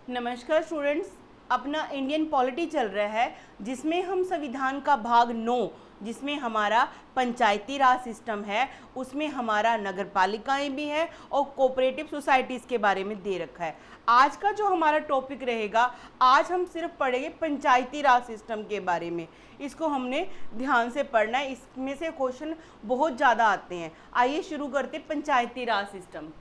नमस्कार स्टूडेंट्स, अपना Indian polity चल रहा है जिसमें हम संविधान का भाग 9 जिसमें हमारा पंचायती राज सिस्टम है, उसमें हमारा नगर पालिकाएं भी हैं और कोऑपरेटिव सोसाइटीज़ के बारे में दे रखा है। आज का जो हमारा टॉपिक रहेगा, आज हम सिर्फ पढ़ेंगे पंचायती राज सिस्टम के बारे में। इसको हमने ध्यान से पढ़ना है, इसमें से क्वेश्चन बहुत ज़्यादा आते हैं। आइए शुरू करते पंचायती राज सिस्टम।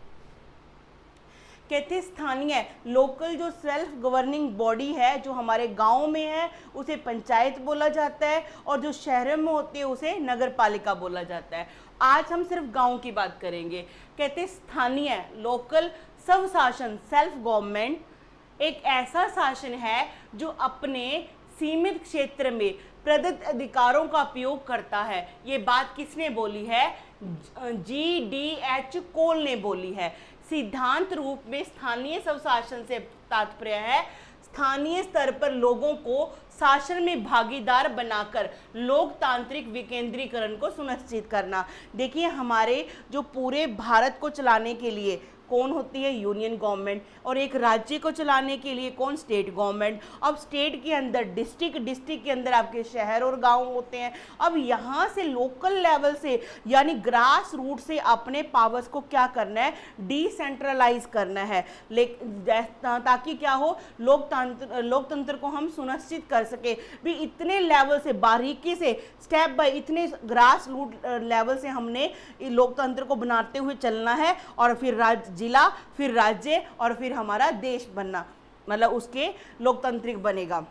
कहते स्थानीय लोकल जो सेल्फ गवर्निंग बॉडी है जो हमारे गांव में है उसे पंचायत बोला जाता है, और जो शहरों में होती है उसे नगर पालिका बोला जाता है। आज हम सिर्फ गांव की बात करेंगे। कहते स्थानीय लोकल स्व शासन सेल्फ गवर्नमेंट एक ऐसा शासन है जो अपने सीमित क्षेत्र में प्रदत्त अधिकारों का उपयोग करता है। ये बात किसने बोली है? GDH कोल ने बोली है। सिद्धांत रूप में स्थानीय स्वशासन से तात्पर्य है स्थानीय स्तर पर लोगों को शासन में भागीदार बनाकर लोकतांत्रिक विकेंद्रीकरण को सुनिश्चित करना। देखिए, हमारे जो पूरे भारत को चलाने के लिए कौन होती है? यूनियन गवर्नमेंट, और एक राज्य को चलाने के लिए कौन? State government. अब स्टेट के अंदर डिस्ट्रिक्ट के अंदर आपके शहर और गांव होते हैं। अब यहाँ से लोकल लेवल से यानी ग्रास रूट से अपने पावर्स को क्या करना है? डिसेंट्रलाइज करना है, ताकि क्या हो? लोकतंत्र को हम सुनिश्चित कर सके भी। इतने लेवल से बारीकी से स्टेप बाय इतने ग्रास रूट लेवल से हमने लोकतंत्र को बनाते हुए चलना है, और फिर जिला, फिर राज्य, और फिर हमारा देश बनना, मतलब उसके लोकतांत्रिक बनेगा।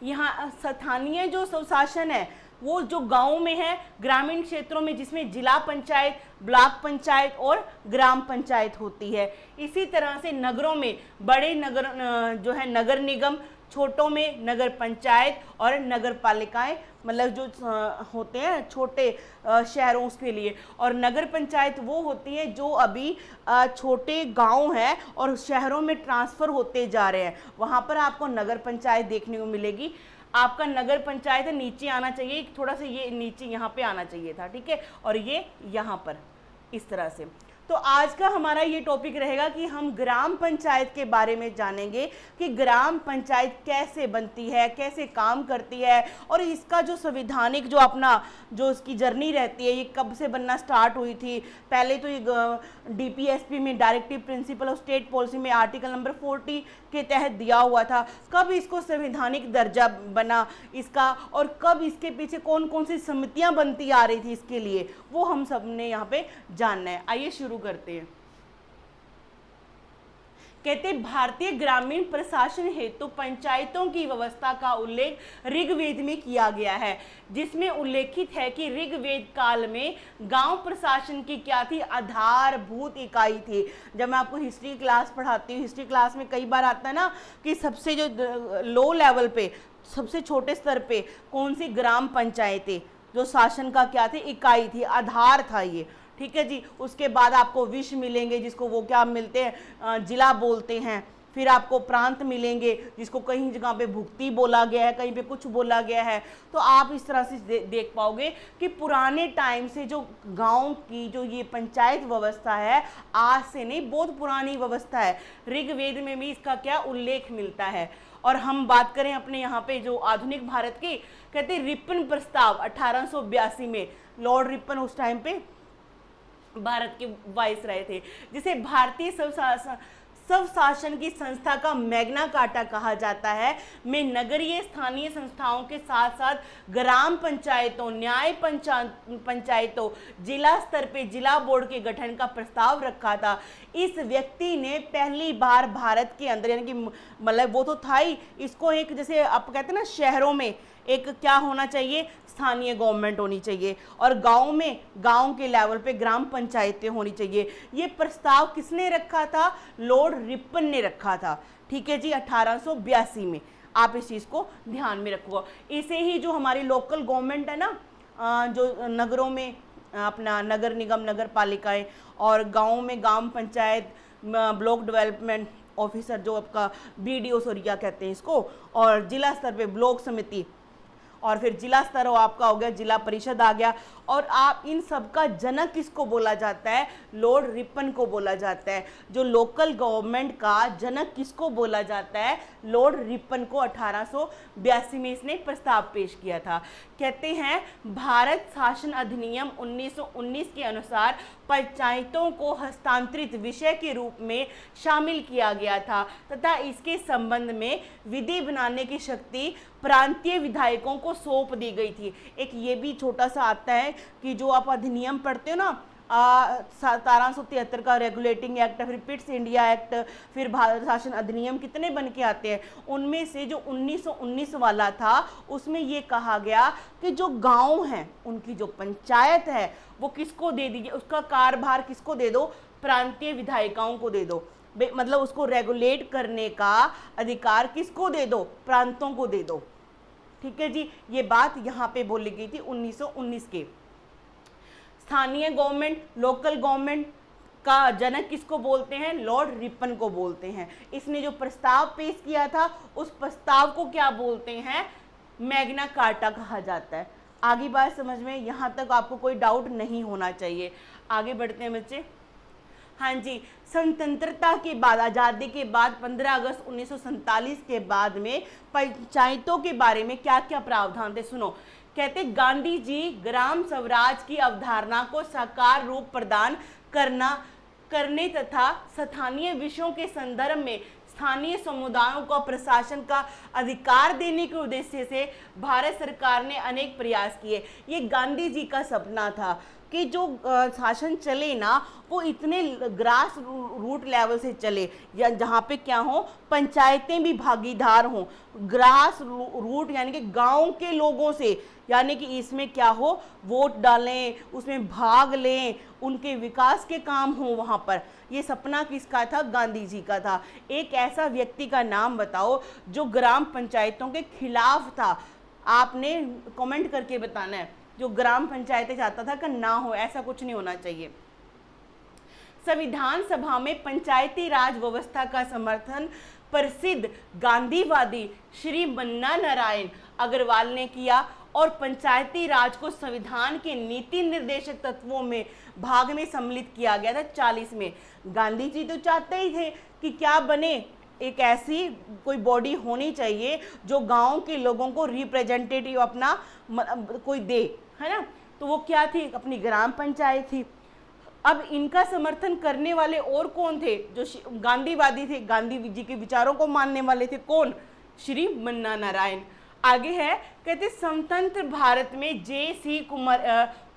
यहाँ स्थानीय जो स्वशासन है वो जो गांव में है, ग्रामीण क्षेत्रों में, जिसमें जिला पंचायत, ब्लॉक पंचायत और ग्राम पंचायत होती है। इसी तरह से नगरों में बड़े नगर जो है नगर निगम, छोटों में नगर पंचायत और नगर पालिकाएं, मतलब जो होते हैं छोटे शहरों के लिए। और नगर पंचायत वो होती है जो अभी छोटे गांव हैं और शहरों में ट्रांसफ़र होते जा रहे हैं, वहाँ पर आपको नगर पंचायत देखने को मिलेगी। आपका नगर पंचायत नीचे आना चाहिए, थोड़ा सा ये नीचे यहाँ पे आना चाहिए था, ठीक है, और ये यहाँ पर इस तरह से। तो आज का हमारा ये टॉपिक रहेगा कि हम ग्राम पंचायत के बारे में जानेंगे कि ग्राम पंचायत कैसे बनती है, कैसे काम करती है, और इसका जो संविधानिक जो अपना जो इसकी जर्नी रहती है, ये कब से बनना स्टार्ट हुई थी। पहले तो ये DPSP में directive principle of state policy में आर्टिकल नंबर 40 के तहत दिया हुआ था। कब इसको संवैधानिक दर्जा बना इसका, और कब इसके पीछे कौन कौन सी समितियां बनती आ रही थी इसके लिए, वो हम सब ने यहाँ पे जानना है। आइए शुरू करते हैं। कहते भारतीय ग्रामीण प्रशासन हेतु पंचायतों की व्यवस्था का उल्लेख ऋग्वेद में किया गया है, जिसमें उल्लेखित है कि ऋग्वेद काल में गांव प्रशासन की क्या थी? आधारभूत इकाई थी। जब मैं आपको हिस्ट्री क्लास पढ़ाती हूँ, हिस्ट्री क्लास में कई बार आता है ना कि सबसे जो लो लेवल पे, सबसे छोटे स्तर पे कौन सी? ग्राम पंचायतें, जो शासन का क्या थी? इकाई थी, आधार था ये, ठीक है जी। उसके बाद आपको विश्व मिलेंगे, जिसको वो क्या मिलते हैं? जिला बोलते हैं। फिर आपको प्रांत मिलेंगे, जिसको कहीं जगह पे भुक्ति बोला गया है, कहीं पे कुछ बोला गया है। तो आप इस तरह से देख पाओगे कि पुराने टाइम से जो गांव की जो ये पंचायत व्यवस्था है, आज से नहीं, बहुत पुरानी व्यवस्था है। ऋग्वेद में भी इसका क्या उल्लेख मिलता है। और हम बात करें अपने यहाँ पे जो आधुनिक भारत की, कहते रिपन प्रस्ताव 1882 में, लॉर्ड रिपन उस टाइम पे भारत के वाइस रहे थे, जिसे भारतीय स्वशासन की संस्था का मैग्ना कार्टा कहा जाता है, में नगरीय स्थानीय संस्थाओं के साथ साथ ग्राम पंचायतों, न्याय पंचायतों, जिला स्तर पे जिला बोर्ड के गठन का प्रस्ताव रखा था। इस व्यक्ति ने पहली बार भारत के अंदर, यानी कि मतलब वो तो था ही, इसको एक, जैसे आप कहते हैं ना शहरों में एक क्या होना चाहिए? स्थानीय गवर्नमेंट होनी चाहिए, और गांव में गांव के लेवल पे ग्राम पंचायतें होनी चाहिए। ये प्रस्ताव किसने रखा था? लॉर्ड रिपन ने रखा था, ठीक है जी, 1882 में। आप इस चीज़ को ध्यान में रखोगे। इसे ही जो हमारी लोकल गवर्नमेंट है ना, जो नगरों में अपना नगर निगम, नगर पालिकाएं, और गाँव में ग्राम पंचायत, ब्लॉक डेवलपमेंट ऑफिसर जो आपका BDO सरिया कहते हैं इसको, और जिला स्तर पे ब्लॉक समिति, और फिर जिला स्तर आपका हो गया, जिला परिषद आ गया। और आप इन सब का जनक किसको बोला जाता है? लॉर्ड रिपन को बोला जाता है। जो लोकल गवर्नमेंट का जनक किसको बोला जाता है? लॉर्ड रिपन को 1882 में इसने प्रस्ताव पेश किया था। कहते हैं भारत शासन अधिनियम 1919 के अनुसार पंचायतों को हस्तांतरित विषय के रूप में शामिल किया गया था तथा इसके संबंध में विधि बनाने की शक्ति प्रांतीय विधायकों को सौंप दी गई थी। एक ये भी छोटा सा आता है कि जो आप अधिनियम पढ़ते हो ना, 1773 का रेगुलेटिंग एक्ट, फिर पिट्स इंडिया एक्ट, फिर भारत शासन अधिनियम कितने बन के आते हैं, उनमें से जो 1919 वाला था उसमें ये कहा गया कि जो गांव हैं उनकी जो पंचायत है वो किसको दे दीजिए, उसका कार्यभार किसको दे दो? प्रांतीय विधायिकाओं को दे दो। मतलब उसको रेगुलेट करने का अधिकार किसको दे दो? प्रांतों को दे दो। ठीक है जी, ये बात यहाँ पे बोली गई थी 1919 के। स्थानीय गवर्नमेंट, लोकल गवर्नमेंट का जनक किसको बोलते हैं? लॉर्ड रिपन को बोलते हैं। इसने जो प्रस्ताव पेश किया था उस प्रस्ताव को क्या बोलते हैं? मैग्ना कार्टा कहा जाता है। आगे बात समझ में, यहाँ तक आपको कोई डाउट नहीं होना चाहिए। आगे बढ़ते हैं बच्चे। हाँ जी, स्वतंत्रता के बाद, आज़ादी के बाद 15 अगस्त 1947 के बाद में पंचायतों के बारे में क्या क्या प्रावधान थे? सुनो, कहते गांधी जी ग्राम स्वराज की अवधारणा को साकार रूप प्रदान करने तथा स्थानीय विषयों के संदर्भ में स्थानीय समुदायों को प्रशासन का अधिकार देने के उद्देश्य से भारत सरकार ने अनेक प्रयास किए। ये गांधी जी का सपना था कि जो शासन चले ना वो इतने ग्रास रूट लेवल से चले, या जहाँ पे क्या हो, पंचायतें भी भागीदार हों, ग्रास रूट यानी कि गांव के लोगों से, यानी कि इसमें क्या हो, वोट डालें, उसमें भाग लें, उनके विकास के काम हो वहाँ पर। ये सपना किसका था? गांधी जी का था। एक ऐसा व्यक्ति का नाम बताओ जो ग्राम पंचायतों के खिलाफ था। आपने कमेंट करके बताना है। जो ग्राम पंचायतें चाहता था कि ना हो, ऐसा कुछ नहीं होना चाहिए। संविधान सभा में पंचायती राज व्यवस्था का समर्थन प्रसिद्ध गांधीवादी श्री मन्ना नारायण अग्रवाल ने किया और पंचायती राज को संविधान के नीति निर्देशक तत्वों में भाग में सम्मिलित किया गया था 40 में। गांधी जी तो चाहते ही थे कि क्या बने, एक ऐसी कोई बॉडी होनी चाहिए जो गांव के लोगों को रिप्रेजेंटेटिव अपना कोई दे, है ना। तो वो क्या थी? अपनी ग्राम पंचायत थी। अब इनका समर्थन करने वाले और कौन थे? जो गांधीवादी थे, गांधी जी के विचारों को मानने वाले थे। कौन? श्री मन्ना नारायण। आगे है, कहते स्वतंत्र भारत में जे.सी.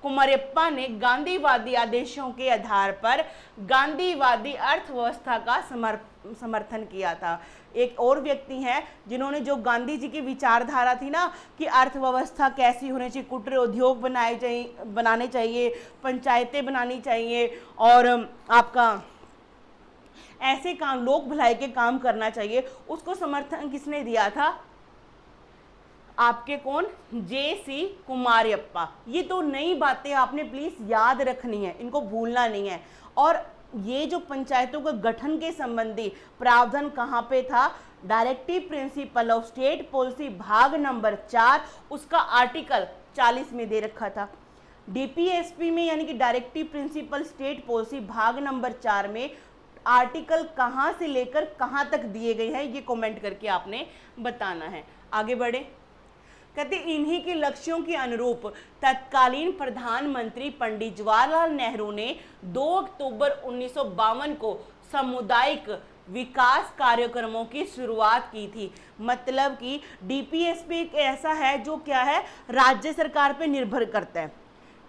कुमारयप्पा ने गांधीवादी आदेशों के आधार पर गांधीवादी अर्थव्यवस्था का समर्थन किया था। एक और व्यक्ति हैं जिन्होंने, जो गांधी जी की विचारधारा थी ना कि अर्थव्यवस्था कैसी होनी चाहिए, कुटीर उद्योग बनाने चाहिए, पंचायतें बनानी चाहिए और आपका ऐसे काम, लोक भलाई के काम करना चाहिए, उसको समर्थन किसने दिया था? आपके कौन? जे.सी. कुमारयप्पा। ये तो नई बातें आपने प्लीज याद रखनी है, इनको भूलना नहीं है। और ये जो पंचायतों के गठन के संबंधी प्रावधान कहाँ पे था? Directive principle of state policy भाग नंबर 4, उसका आर्टिकल 40 में दे रखा था। डीपीएसपी में यानी कि डायरेक्टिव प्रिंसिपल स्टेट पॉलिसी भाग नंबर 4 में आर्टिकल कहाँ से लेकर कहाँ तक दिए गए हैं, ये कमेंट करके आपने बताना है। आगे बढ़े। कहते इन्हीं के लक्ष्यों के अनुरूप तत्कालीन प्रधानमंत्री पंडित जवाहरलाल नेहरू ने 2 अक्टूबर 1952 को सामुदायिक विकास कार्यक्रमों की शुरुआत की थी। मतलब कि डीपीएसपी एक ऐसा है जो क्या है, राज्य सरकार पे निर्भर करता है।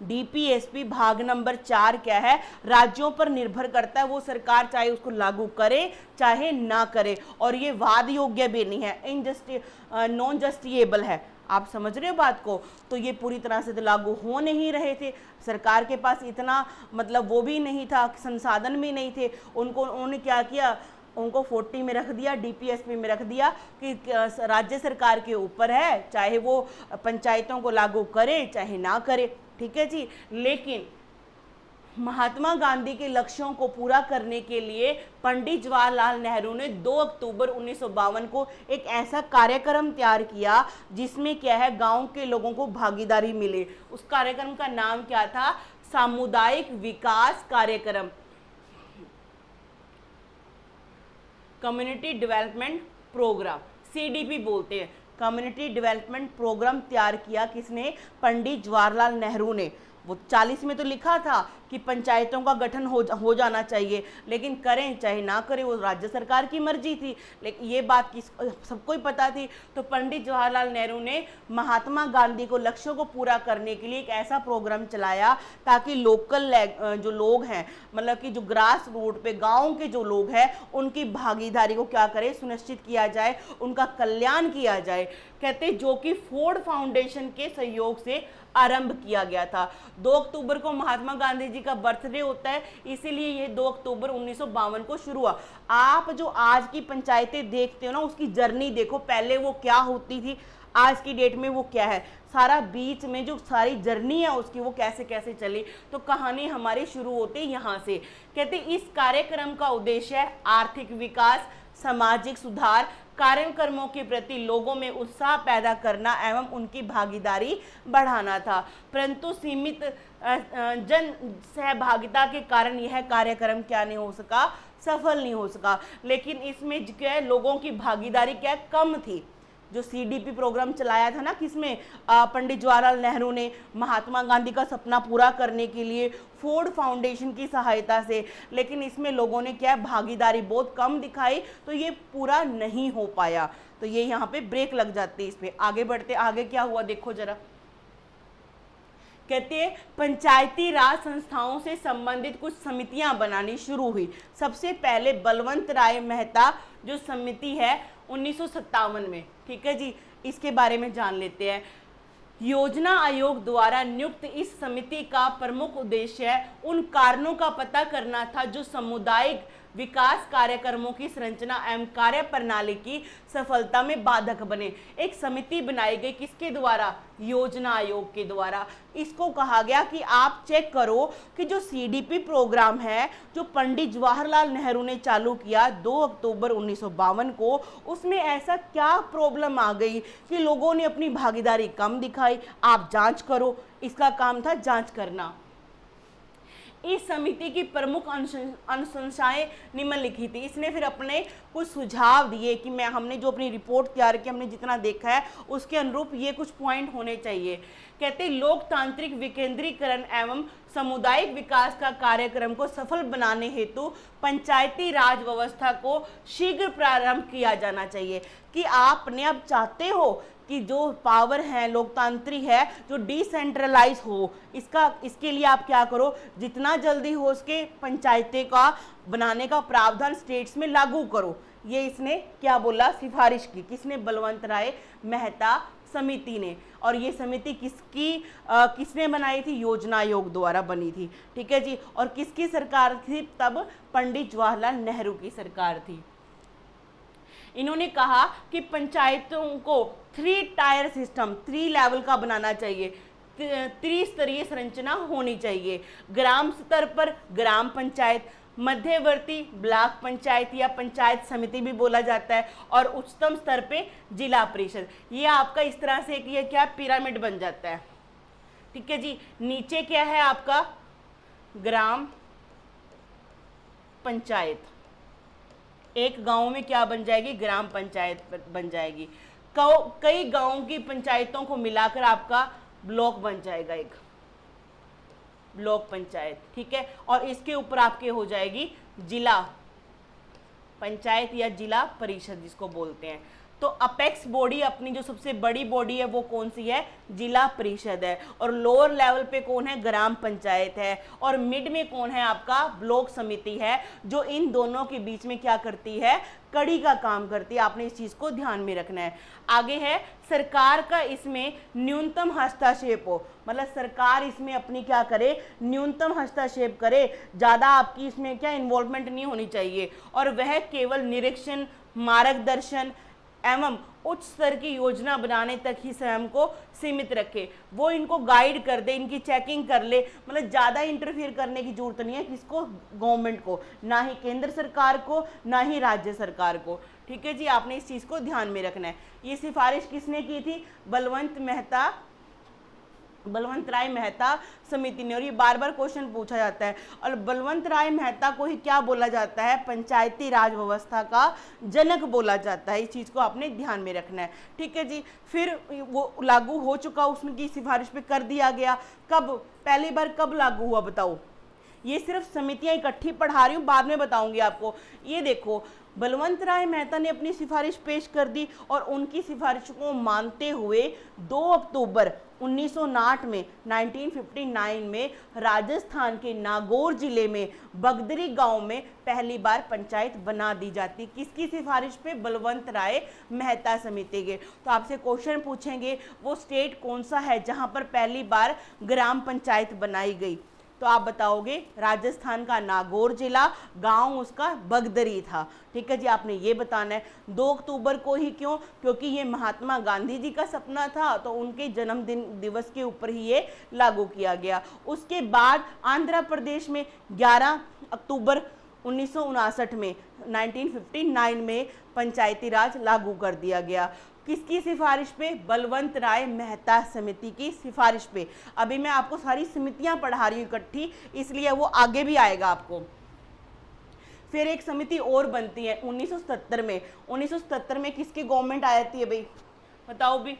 डीपीएसपी भाग नंबर 4 क्या है? राज्यों पर निर्भर करता है, वो सरकार चाहे उसको लागू करे चाहे ना करे, और ये वाद योग्य भी नहीं है, नॉन जस्टिएबल है। आप समझ रहे हो बात को? तो ये पूरी तरह से तो लागू हो नहीं रहे थे, सरकार के पास इतना मतलब वो भी नहीं था, संसाधन भी नहीं थे। उन्होंने क्या किया? उनको 40 में रख दिया, डीपीएसपी में रख दिया कि राज्य सरकार के ऊपर है, चाहे वो पंचायतों को लागू करे चाहे ना करे। ठीक है जी। लेकिन महात्मा गांधी के लक्ष्यों को पूरा करने के लिए पंडित जवाहरलाल नेहरू ने 2 अक्टूबर 1952 को एक ऐसा कार्यक्रम तैयार किया जिसमें क्या है, गांव के लोगों को भागीदारी मिले। उस कार्यक्रम का नाम क्या था? सामुदायिक विकास कार्यक्रम, कम्युनिटी डेवलपमेंट प्रोग्राम, सीडीपी बोलते हैं। कम्युनिटी डेवलपमेंट प्रोग्राम तैयार किया किसने? पंडित जवाहरलाल नेहरू ने। वो 40 में तो लिखा था कि पंचायतों का गठन हो जाना चाहिए, लेकिन करें चाहे ना करें वो राज्य सरकार की मर्जी थी, लेकिन ये बात सबको ही पता थी। तो पंडित जवाहरलाल नेहरू ने महात्मा गांधी को लक्ष्यों को पूरा करने के लिए एक ऐसा प्रोग्राम चलाया ताकि लोकल जो लोग हैं, मतलब कि जो ग्रास रूट पे गाँव के जो लोग हैं, उनकी भागीदारी को क्या करें, सुनिश्चित किया जाए, उनका कल्याण किया जाए। कहते जो कि फोर्ड फाउंडेशन के सहयोग से आरंभ किया गया था। 2 अक्टूबर को महात्मा गांधी जी का बर्थडे होता है, इसीलिए ये 2 अक्टूबर 1952 को शुरू हुआ। आप जो आज की पंचायतें देखते हो ना, उसकी जर्नी देखो, पहले वो क्या होती थी, आज की डेट में वो क्या है, सारा बीच में जो सारी जर्नी है उसकी वो कैसे कैसे चली। तो कहानी हमारी शुरू होती है यहाँ से। कहते इस कार्यक्रम का उद्देश्य है आर्थिक विकास, सामाजिक सुधार, कार्यक्रमों के प्रति लोगों में उत्साह पैदा करना एवं उनकी भागीदारी बढ़ाना था। परंतु सीमित जन सहभागिता के कारण यह कार्यक्रम क्या नहीं हो सका, सफल नहीं हो सका। लेकिन इसमें क्या है, लोगों की भागीदारी क्या कम थी। जो सीडीपी प्रोग्राम चलाया था ना, किसमें, पंडित जवाहरलाल नेहरू ने, महात्मा गांधी का सपना पूरा करने के लिए फोर्ड फाउंडेशन की सहायता से, लेकिन इसमें लोगों ने क्या भागीदारी बहुत कम दिखाई, तो ये पूरा नहीं हो पाया। तो ये यहाँ पे ब्रेक लग जाती है। इस पे आगे बढ़ते, आगे क्या हुआ देखो जरा। कहते हैं पंचायती राज संस्थाओं से संबंधित कुछ समितियां बनानी शुरू हुई। सबसे पहले बलवंत राय मेहता जो समिति है 1957 में, ठीक है जी, इसके बारे में जान लेते हैं। योजना आयोग द्वारा नियुक्त इस समिति का प्रमुख उद्देश्य है उन कारणों का पता करना था जो सामुदायिक विकास कार्यक्रमों की संरचना एवं कार्य प्रणाली की सफलता में बाधक बने। एक समिति बनाई गई किसके द्वारा? योजना आयोग के द्वारा। इसको कहा गया कि आप चेक करो कि जो सीडीपी प्रोग्राम है जो पंडित जवाहरलाल नेहरू ने चालू किया 2 अक्टूबर 1952 को, उसमें ऐसा क्या प्रॉब्लम आ गई कि लोगों ने अपनी भागीदारी कम दिखाई। आप जांच करो, इसका काम था जांच करना। इस समिति की प्रमुख अनुशंसाएं निम्नलिखित थी। इसने फिर अपने कुछ सुझाव दिए कि हमने जो अपनी रिपोर्ट तैयार की, हमने जितना देखा है उसके अनुरूप ये कुछ पॉइंट होने चाहिए। कहते लोकतांत्रिक विकेंद्रीकरण एवं सामुदायिक विकास का कार्यक्रम को सफल बनाने हेतु पंचायती राज व्यवस्था को शीघ्र प्रारंभ किया जाना चाहिए। कि आपने अब चाहते हो कि जो पावर है लोकतांत्रिक है जो डिसेंट्रलाइज हो, इसके लिए आप क्या करो, जितना जल्दी हो उसके पंचायतें का बनाने का प्रावधान स्टेट्स में लागू करो। ये इसने क्या बोला, सिफारिश की। किसने? बलवंत राय मेहता समिति ने। और ये समिति किसने बनाई थी? योजना आयोग द्वारा बनी थी, ठीक है जी। और किसकी सरकार थी तब? पंडित जवाहरलाल नेहरू की सरकार थी। इन्होंने कहा कि पंचायतों को 3 टायर सिस्टम, 3 लेवल का बनाना चाहिए, त्रिस्तरीय संरचना होनी चाहिए। ग्राम स्तर पर ग्राम पंचायत, मध्यवर्ती ब्लॉक पंचायत या पंचायत समिति भी बोला जाता है, और उच्चतम स्तर पे जिला परिषद। ये आपका इस तरह से कि क्या पिरामिड बन जाता है, ठीक है जी। नीचे क्या है आपका? ग्राम पंचायत। एक गांव में क्या बन जाएगी? ग्राम पंचायत बन जाएगी। कई गांवों की पंचायतों को मिलाकर आपका ब्लॉक बन जाएगा, एक ब्लॉक पंचायत, ठीक है। और इसके ऊपर आपके हो जाएगी जिला पंचायत या जिला परिषद जिसको बोलते हैं। तो अपेक्स बॉडी अपनी जो सबसे बड़ी बॉडी है वो कौन सी है? जिला परिषद है। और लोअर लेवल पे कौन है? ग्राम पंचायत है। और मिड में कौन है? आपका ब्लॉक समिति है, जो इन दोनों के बीच में क्या करती है? कड़ी का काम करती है। आपने इस चीज को ध्यान में रखना है। आगे है सरकार का इसमें न्यूनतम हस्तक्षेप हो, मतलब सरकार इसमें अपनी क्या करे? न्यूनतम हस्तक्षेप करे, ज्यादा आपकी इसमें क्या इन्वॉल्वमेंट नहीं होनी चाहिए। और वह केवल निरीक्षण, मार्गदर्शन एवं उच्च स्तर की योजना बनाने तक ही स्वयं को सीमित रखे, वो इनको गाइड कर दे, इनकी चेकिंग कर ले, मतलब ज़्यादा इंटरफियर करने की जरूरत नहीं है किसको, गवर्नमेंट को, ना ही केंद्र सरकार को, ना ही राज्य सरकार को। ठीक है जी, आपने इस चीज़ को ध्यान में रखना है। ये सिफारिश किसने की थी, बलवंत राय मेहता समिति ने, और ये बार बार क्वेश्चन पूछा जाता है। और बलवंत राय मेहता को ही क्या बोला जाता है, पंचायती राज व्यवस्था का जनक बोला जाता है। इस चीज़ को आपने ध्यान में रखना है। ठीक है जी, फिर वो लागू हो चुका, उसकी सिफारिश पे कर दिया गया। कब, पहली बार कब लागू हुआ बताओ, ये सिर्फ समितियां इकट्ठी पढ़ा रही हूँ, बाद में बताऊंगी आपको। ये देखो, बलवंत राय मेहता ने अपनी सिफारिश पेश कर दी और उनकी सिफारिश को मानते हुए 2 अक्टूबर 1959 में राजस्थान के नागौर जिले में बगदरी गांव में पहली बार पंचायत बना दी जाती। किसकी सिफारिश पे, बलवंत राय मेहता समिति के। तो आपसे क्वेश्चन पूछेंगे वो स्टेट कौन सा है जहां पर पहली बार ग्राम पंचायत बनाई गई, तो आप बताओगे राजस्थान का नागौर जिला, गांव उसका बगदरी था। ठीक है जी, आपने ये बताना है। 2 अक्टूबर को ही क्यों, क्योंकि ये महात्मा गांधी जी का सपना था, तो उनके जन्मदिन दिवस के ऊपर ही ये लागू किया गया। उसके बाद आंध्र प्रदेश में 11 अक्टूबर 1959 में 1959 में पंचायती राज लागू कर दिया गया। किसकी सिफारिश पे, बलवंत राय मेहता समिति की सिफारिश पे। अभी मैं आपको सारी समितियां पढ़ा रही हूँ इकट्ठी, इसलिए वो आगे भी आएगा आपको। फिर एक समिति और बनती है 1977 में। 1977 में किसकी गवर्नमेंट आई थी भाई, बताओ भी,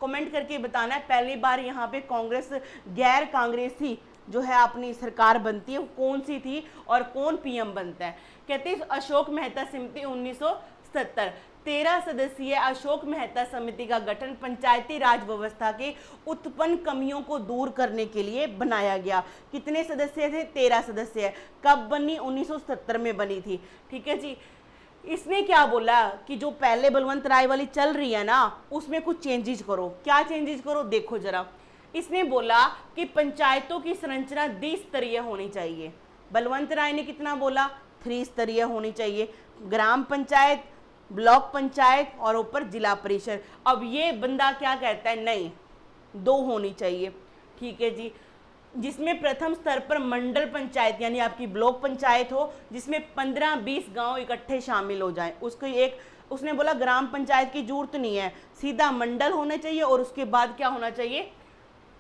कमेंट करके बताना है। पहली बार यहाँ पे कांग्रेस, गैर कांग्रेसी जो है अपनी सरकार बनती है, कौन सी थी और कौन पीएम बनता है। कहते हैं अशोक मेहता समिति 1977, 13 सदस्यीय अशोक मेहता समिति का गठन पंचायती राज व्यवस्था के उत्पन्न कमियों को दूर करने के लिए बनाया गया। कितने सदस्य थे, 13 सदस्य। कब बनी, 1977 में बनी थी। ठीक है जी, इसने क्या बोला कि जो पहले बलवंत राय वाली चल रही है ना, उसमें कुछ चेंजेस करो। क्या चेंजेस करो, देखो जरा। इसने बोला कि पंचायतों की संरचना द्विस्तरीय होनी चाहिए। बलवंत राय ने कितना बोला, 3 स्तरीय होनी चाहिए, ग्राम पंचायत, ब्लॉक पंचायत और ऊपर जिला परिषद। अब ये बंदा क्या कहता है, नहीं 2 होनी चाहिए। ठीक है जी, जिसमें प्रथम स्तर पर मंडल पंचायत यानी आपकी ब्लॉक पंचायत हो, जिसमें 15-20 गांव इकट्ठे शामिल हो जाएं। उसको एक, उसने बोला ग्राम पंचायत की जरूरत नहीं है, सीधा मंडल होना चाहिए और उसके बाद क्या होना चाहिए,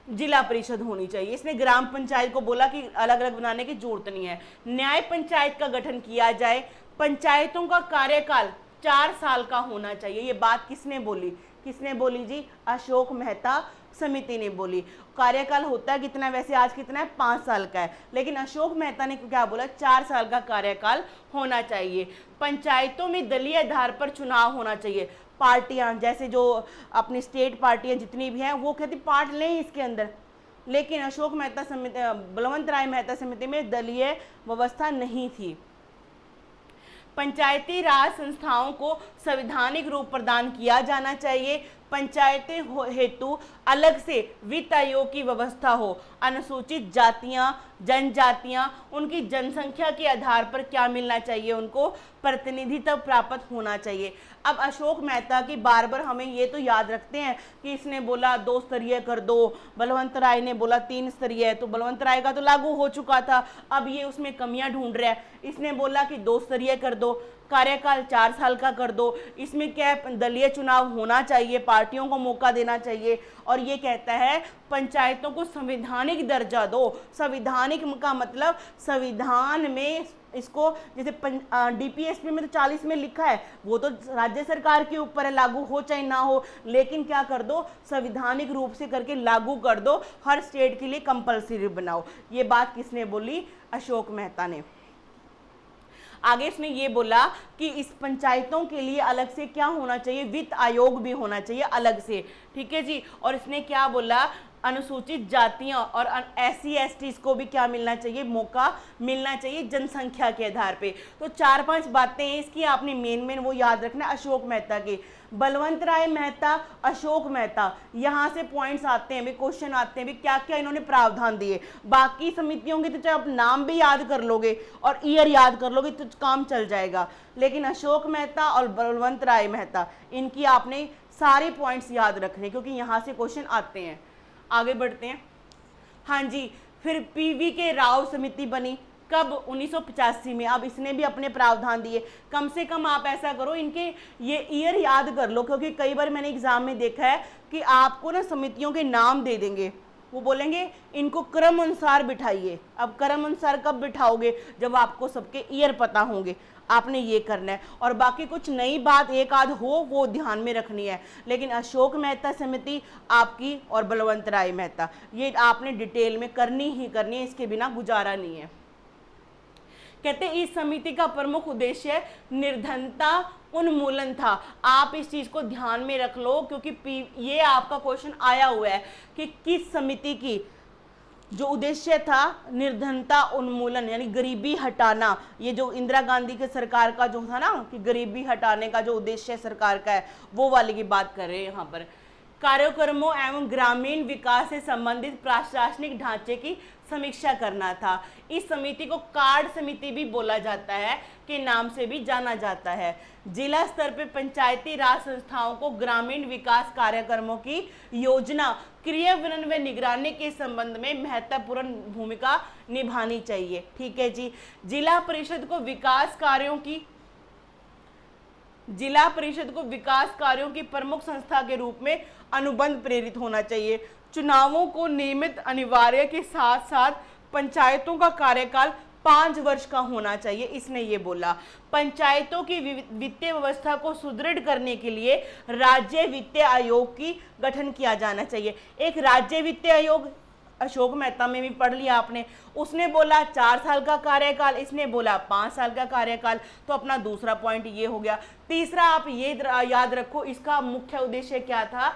जिला परिषद होनी चाहिए। इसने ग्राम पंचायत को बोला कि अलग अलग बनाने की जरूरत नहीं है। न्याय पंचायत का गठन किया जाए, पंचायतों का कार्यकाल 4 साल का होना चाहिए। ये बात किसने बोली, किसने बोली जी, अशोक मेहता समिति ने बोली। कार्यकाल होता है कितना, वैसे आज कितना है, 5 साल का है, लेकिन अशोक मेहता ने क्या बोला, 4 साल का कार्यकाल होना चाहिए। पंचायतों में दलीय आधार पर चुनाव होना चाहिए। पार्टियां जैसे जो अपनी स्टेट पार्टियां जितनी भी हैं वो कहती पार्ट लें इसके अंदर, लेकिन अशोक मेहता समिति, बलवंत राय मेहता समिति में दलीय व्यवस्था नहीं थी। पंचायती राज संस्थाओं को संवैधानिक रूप प्रदान किया जाना चाहिए। पंचायतें हेतु अलग से वित्त आयोग की व्यवस्था हो। अनुसूचित जातियां, जनजातियां, उनकी जनसंख्या के आधार पर क्या मिलना चाहिए, उनको प्रतिनिधित्व प्राप्त होना चाहिए। अब अशोक मेहता की बार बार हमें ये तो याद रखते हैं कि इसने बोला 2 स्तरीय कर दो, बलवंत राय ने बोला 3 स्तरीय, तो बलवंत राय का तो लागू हो चुका था, अब ये उसमें कमियां ढूंढ रहा है। इसने बोला कि 2 स्तरीय कर दो, कार्यकाल 4 साल का कर दो, इसमें क्या है, दलीय चुनाव होना चाहिए, पार्टियों को मौका देना चाहिए, और ये कहता है पंचायतों को संवैधानिक दर्जा दो। संवैधानिक का मतलब संविधान में इसको, जैसे डीपीएसपी में तो 40 में लिखा है, वो तो राज्य सरकार के ऊपर है, लागू हो चाहे ना हो, लेकिन क्या कर दो, संवैधानिक रूप से करके लागू कर दो, हर स्टेट के लिए कंपलसरी बनाओ। ये बात किसने बोली, अशोक मेहता ने। आगे इसने ये बोला कि इस पंचायतों के लिए अलग से क्या होना चाहिए, वित्त आयोग भी होना चाहिए अलग से। ठीक है जी, और इसने क्या बोला, अनुसूचित जातियां और SC ST को भी क्या मिलना चाहिए, मौका मिलना चाहिए जनसंख्या के आधार पे। तो 4-5 बातें हैं इसकी, आपने मेन वो याद रखना अशोक मेहता की। बलवंत राय मेहता, अशोक मेहता, यहाँ से पॉइंट्स आते हैं भी, क्वेश्चन आते हैं भी क्या क्या इन्होंने प्रावधान दिए। बाकी समितियों के तो चाहे आप नाम भी याद कर लोगे और ईयर याद कर लोगे तो काम चल जाएगा, लेकिन अशोक मेहता और बलवंत राय मेहता इनकी आपने सारे पॉइंट्स याद रखने, क्योंकि यहाँ से क्वेश्चन आते हैं। आगे बढ़ते हैं। हाँ जी, फिर PV के राव समिति बनी कब, 1985 में। अब इसने भी अपने प्रावधान दिए। कम से कम आप ऐसा करो, इनके ये ईयर याद कर लो, क्योंकि कई बार मैंने एग्जाम में देखा है कि आपको ना समितियों के नाम दे देंगे, वो बोलेंगे इनको क्रम अनुसार बिठाइए। अब क्रम अनुसार कब बिठाओगे, जब आपको सबके ईयर पता होंगे। आपने ये करना है, और बाकी कुछ नई बात एक आध हो वो ध्यान में रखनी है, लेकिन अशोक मेहता समिति आपकी और बलवंत राय मेहता ये आपने डिटेल में करनी ही करनी है, इसके बिना गुजारा नहीं है। कहते इस समिति का प्रमुख उद्देश्य निर्धनता उन्मूलन था। आप इस चीज को ध्यान में रख लो, क्योंकि ये आपका क्वेश्चन आया हुआ है कि किस समिति की जो उद्देश्य था निर्धनता उन्मूलन यानी गरीबी हटाना। ये जो इंदिरा गांधी के सरकार का जो था ना कि गरीबी हटाने का जो उद्देश्य सरकार का है, वो वाले की बात कर रहे हैं यहाँ पर। कार्यक्रमों एवं ग्रामीण विकास से संबंधित प्रशासनिक ढांचे की समीक्षा करना था। इस समिति को कार्ड समिति भी बोला जाता है, के नाम से भी जाना जाता है। जिला स्तर पर पंचायती राज संस्थाओं को ग्रामीण विकास कार्यक्रमों की योजना, क्रियान्वयन व निगरानी के संबंध में महत्वपूर्ण भूमिका निभानी चाहिए। ठीक है जी। जिला परिषद को विकास कार्यों की प्रमुख संस्था के रूप में अनुबंध प्रेरित होना चाहिए। चुनावों को नियमित अनिवार्य के साथ साथ पंचायतों का कार्यकाल 5 वर्ष का होना चाहिए। इसने ये बोला पंचायतों की वित्तीय व्यवस्था को सुदृढ़ करने के लिए राज्य वित्तीय आयोग की गठन किया जाना चाहिए। एक राज्य वित्तीय आयोग अशोक मेहता में भी पढ़ लिया आपने, उसने बोला 4 साल का कार्यकाल, इसने बोला 5 साल का कार्यकाल। तो अपना दूसरा पॉइंट ये हो गया। तीसरा आप ये याद रखो, इसका मुख्य उद्देश्य क्या था,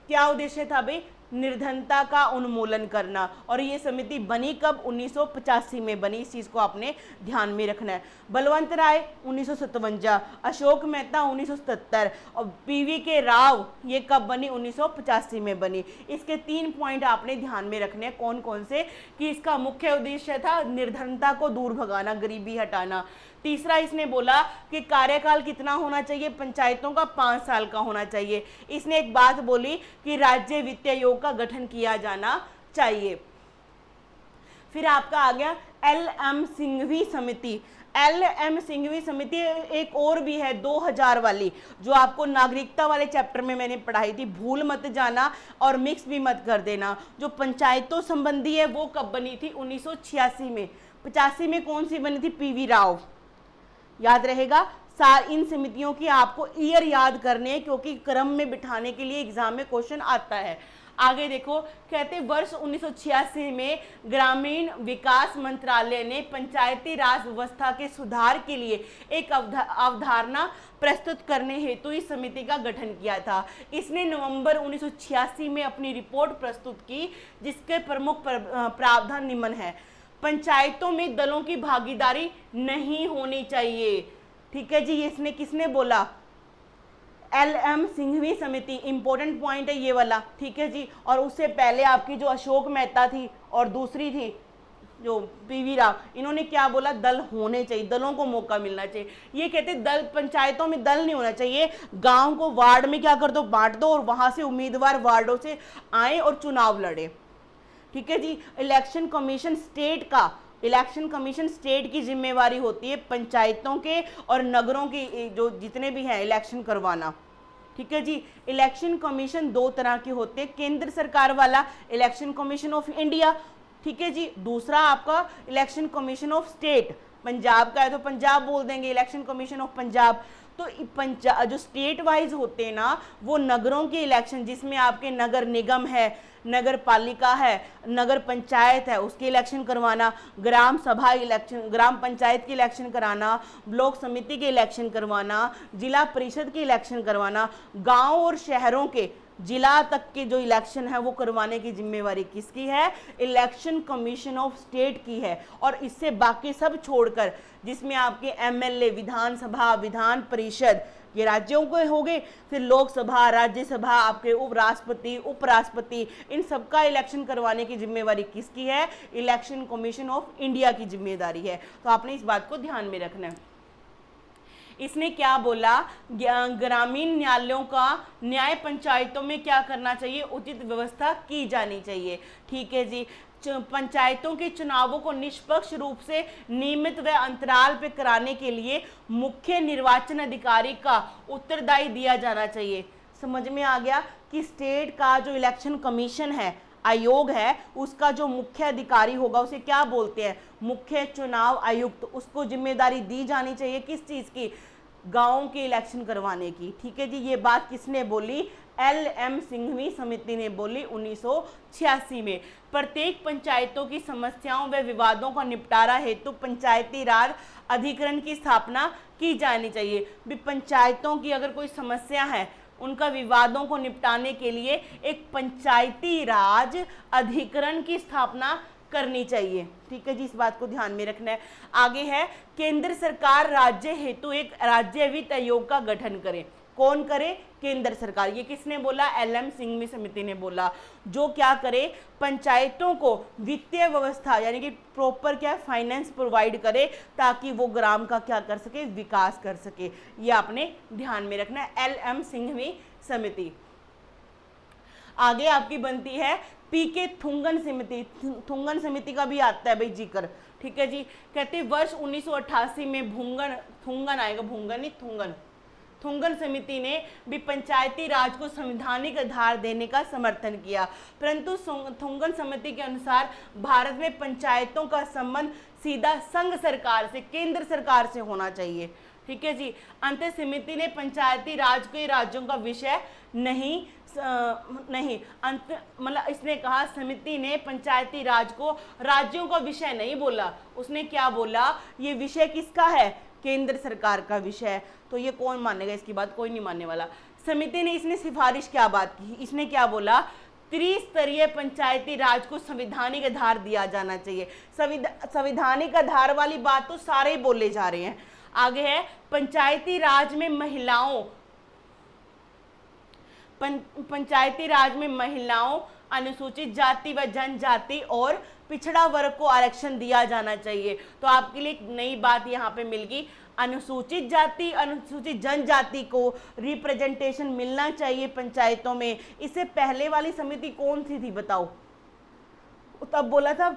क्या उद्देश्य था भाई, निर्धनता का उन्मूलन करना। और ये समिति बनी कब, 1985 में बनी। इस चीज को आपने ध्यान में रखना है। बलवंत राय 1957, अशोक मेहता 1977 और PV के राव ये कब बनी, 1985 में बनी। इसके 3 पॉइंट आपने ध्यान में रखने हैं। कौन कौन से, कि इसका मुख्य उद्देश्य था निर्धनता को दूर भगाना, गरीबी हटाना। तीसरा इसने बोला कि कार्यकाल कितना होना चाहिए, पंचायतों का 5 साल का होना चाहिए। इसने एक बात बोली कि राज्य वित्तीय आयोग का गठन किया जाना चाहिए। फिर आपका आ गया LM सिंघवी समिति। LM सिंघवी समिति एक और भी है 2000 वाली, जो आपको नागरिकता वाले चैप्टर में मैंने पढ़ाई थी, भूल मत जाना और मिक्स भी मत कर देना। जो पंचायतों संबंधी है वो कब बनी थी, 1986 में। 85 में कौन सी बनी थी, PV राव। याद रहेगा। इन समितियों की आपको ईयर याद करने हैं, क्योंकि क्रम में बिठाने के लिए एग्जाम में क्वेश्चन आता है। आगे देखो, कहते वर्ष 1986 में ग्रामीण विकास मंत्रालय ने पंचायती राज व्यवस्था के सुधार के लिए एक अवधारणा प्रस्तुत करने हेतु इस समिति का गठन किया था। इसने नवंबर 1986 में अपनी रिपोर्ट प्रस्तुत की, जिसके प्रमुख प्रावधान निम्न है। पंचायतों में दलों की भागीदारी नहीं होनी चाहिए। ठीक है जी। इसने किसने बोला, LM सिंघवी समिति। इंपॉर्टेंट पॉइंट है ये वाला। ठीक है जी। और उससे पहले आपकी जो अशोक मेहता थी और दूसरी थी जो PV राव, इन्होंने क्या बोला, दल होने चाहिए, दलों को मौका मिलना चाहिए। ये कहते दल, पंचायतों में दल नहीं होना चाहिए, गांव को वार्ड में क्या कर दो, बांट दो और वहां से उम्मीदवार वार्डों से आए और चुनाव लड़े। ठीक है जी। इलेक्शन कमीशन स्टेट की जिम्मेवारी होती है पंचायतों के और नगरों की जो जितने भी हैं इलेक्शन करवाना। ठीक है जी। इलेक्शन कमीशन 2 तरह के होते हैं, केंद्र सरकार वाला इलेक्शन कमीशन ऑफ इंडिया, ठीक है जी। दूसरा आपका election commission of state, Punjab का है तो पंजाब बोल देंगे, इलेक्शन कमीशन ऑफ पंजाब। तो जो स्टेट वाइज होते हैं ना, वो नगरों के इलेक्शन, जिसमें आपके नगर निगम है, नगर पालिका है, नगर पंचायत है, उसके इलेक्शन करवाना, ग्राम सभा इलेक्शन, ग्राम पंचायत के इलेक्शन कराना, ब्लॉक समिति के इलेक्शन करवाना, जिला परिषद के इलेक्शन करवाना, गांव और शहरों के जिला तक के जो इलेक्शन है वो करवाने की जिम्मेवारी किसकी है? इलेक्शन कमीशन ऑफ स्टेट की है। और इससे बाकी सब छोड़कर, जिसमें आपके एमएलए, विधानसभा, विधान परिषद, ये राज्यों के हो गए, फिर लोकसभा, राज्यसभा, आपके उपराष्ट्रपति, उपराष्ट्रपति, इन सबका इलेक्शन करवाने की जिम्मेवारी किसकी है? इलेक्शन कमीशन ऑफ इंडिया की जिम्मेदारी है। तो आपने इस बात को ध्यान में रखना है। इसने क्या बोला? ग्रामीण न्यायालयों का न्याय पंचायतों में क्या करना चाहिए? उचित व्यवस्था की जानी चाहिए। ठीक है जी। पंचायतों के चुनावों को निष्पक्ष रूप से नियमित व अंतराल पे कराने के लिए मुख्य निर्वाचन अधिकारी का उत्तरदायी दिया जाना चाहिए। समझ में आ गया कि स्टेट का जो इलेक्शन कमीशन है, आयोग है, उसका जो मुख्य अधिकारी होगा उसे क्या बोलते हैं? मुख्य चुनाव आयुक्त। उसको जिम्मेदारी दी जानी चाहिए किस चीज की? गांवों के इलेक्शन करवाने की। ठीक है जी। ये बात किसने बोली? LM सिंघवी समिति ने बोली 1986 में। प्रत्येक पंचायतों की समस्याओं व विवादों का निपटारा हेतु पंचायती राज अधिकरण की स्थापना की जानी चाहिए। भी पंचायतों की अगर कोई समस्या है, उनका विवादों को निपटाने के लिए एक पंचायती राज अधिकरण की स्थापना करनी चाहिए। ठीक है जी। इस बात को ध्यान में रखना है। आगे है, केंद्र सरकार राज्य हेतु एक राज्य वित्त आयोग का गठन करे। कौन करे? केंद्र सरकार। ये किसने बोला? LM सिंघवी समिति ने बोला। जो क्या करे? पंचायतों को वित्तीय व्यवस्था यानी कि प्रॉपर क्या फाइनेंस प्रोवाइड करे, ताकि वो ग्राम का क्या कर सके? विकास कर सके। ये आपने ध्यान में रखना है, LM सिंघवी समिति। आगे आपकी बनती है PK थुंगन समिति। थुंगन समिति का भी आता है भाई जिक्र। ठीक है जी। कहते हैं वर्ष 1988 में थुंगन आएगा, भूंगन नहीं, थुंगन। थुंगन समिति ने भी पंचायती राज को संवैधानिक आधार देने का समर्थन किया, परंतु थुंगन समिति के अनुसार भारत में पंचायतों का संबंध सीधा संघ सरकार से, केंद्र सरकार से होना चाहिए। ठीक है जी। अंत समिति ने पंचायती राज के राज्यों का विषय नहीं अंत मतलब इसने कहा, समिति ने पंचायती राज को राज्यों का विषय नहीं बोला। उसने क्या बोला? ये विषय किसका है? केंद्र सरकार का विषय है। तो ये कौन मानेगा इसकी बात? कोई नहीं मानने वाला। समिति ने इसने सिफारिश क्या बात की? इसने क्या बोला? त्रिस्तरीय पंचायती राज को संवैधानिक आधार दिया जाना चाहिए। संवैधानिक आधार वाली बात तो सारे ही बोले जा रहे हैं। आगे है, पंचायती राज में महिलाओं, अनुसूचित जाति व जनजाति और पिछड़ा वर्ग को आरक्षण दिया जाना चाहिए। तो आपके लिए एक नई बात यहाँ पे मिल गई, अनुसूचित जाति, अनुसूचित जनजाति को रिप्रेजेंटेशन मिलना चाहिए पंचायतों में। इससे पहले वाली समिति कौन सी थी बताओ? तब बोला था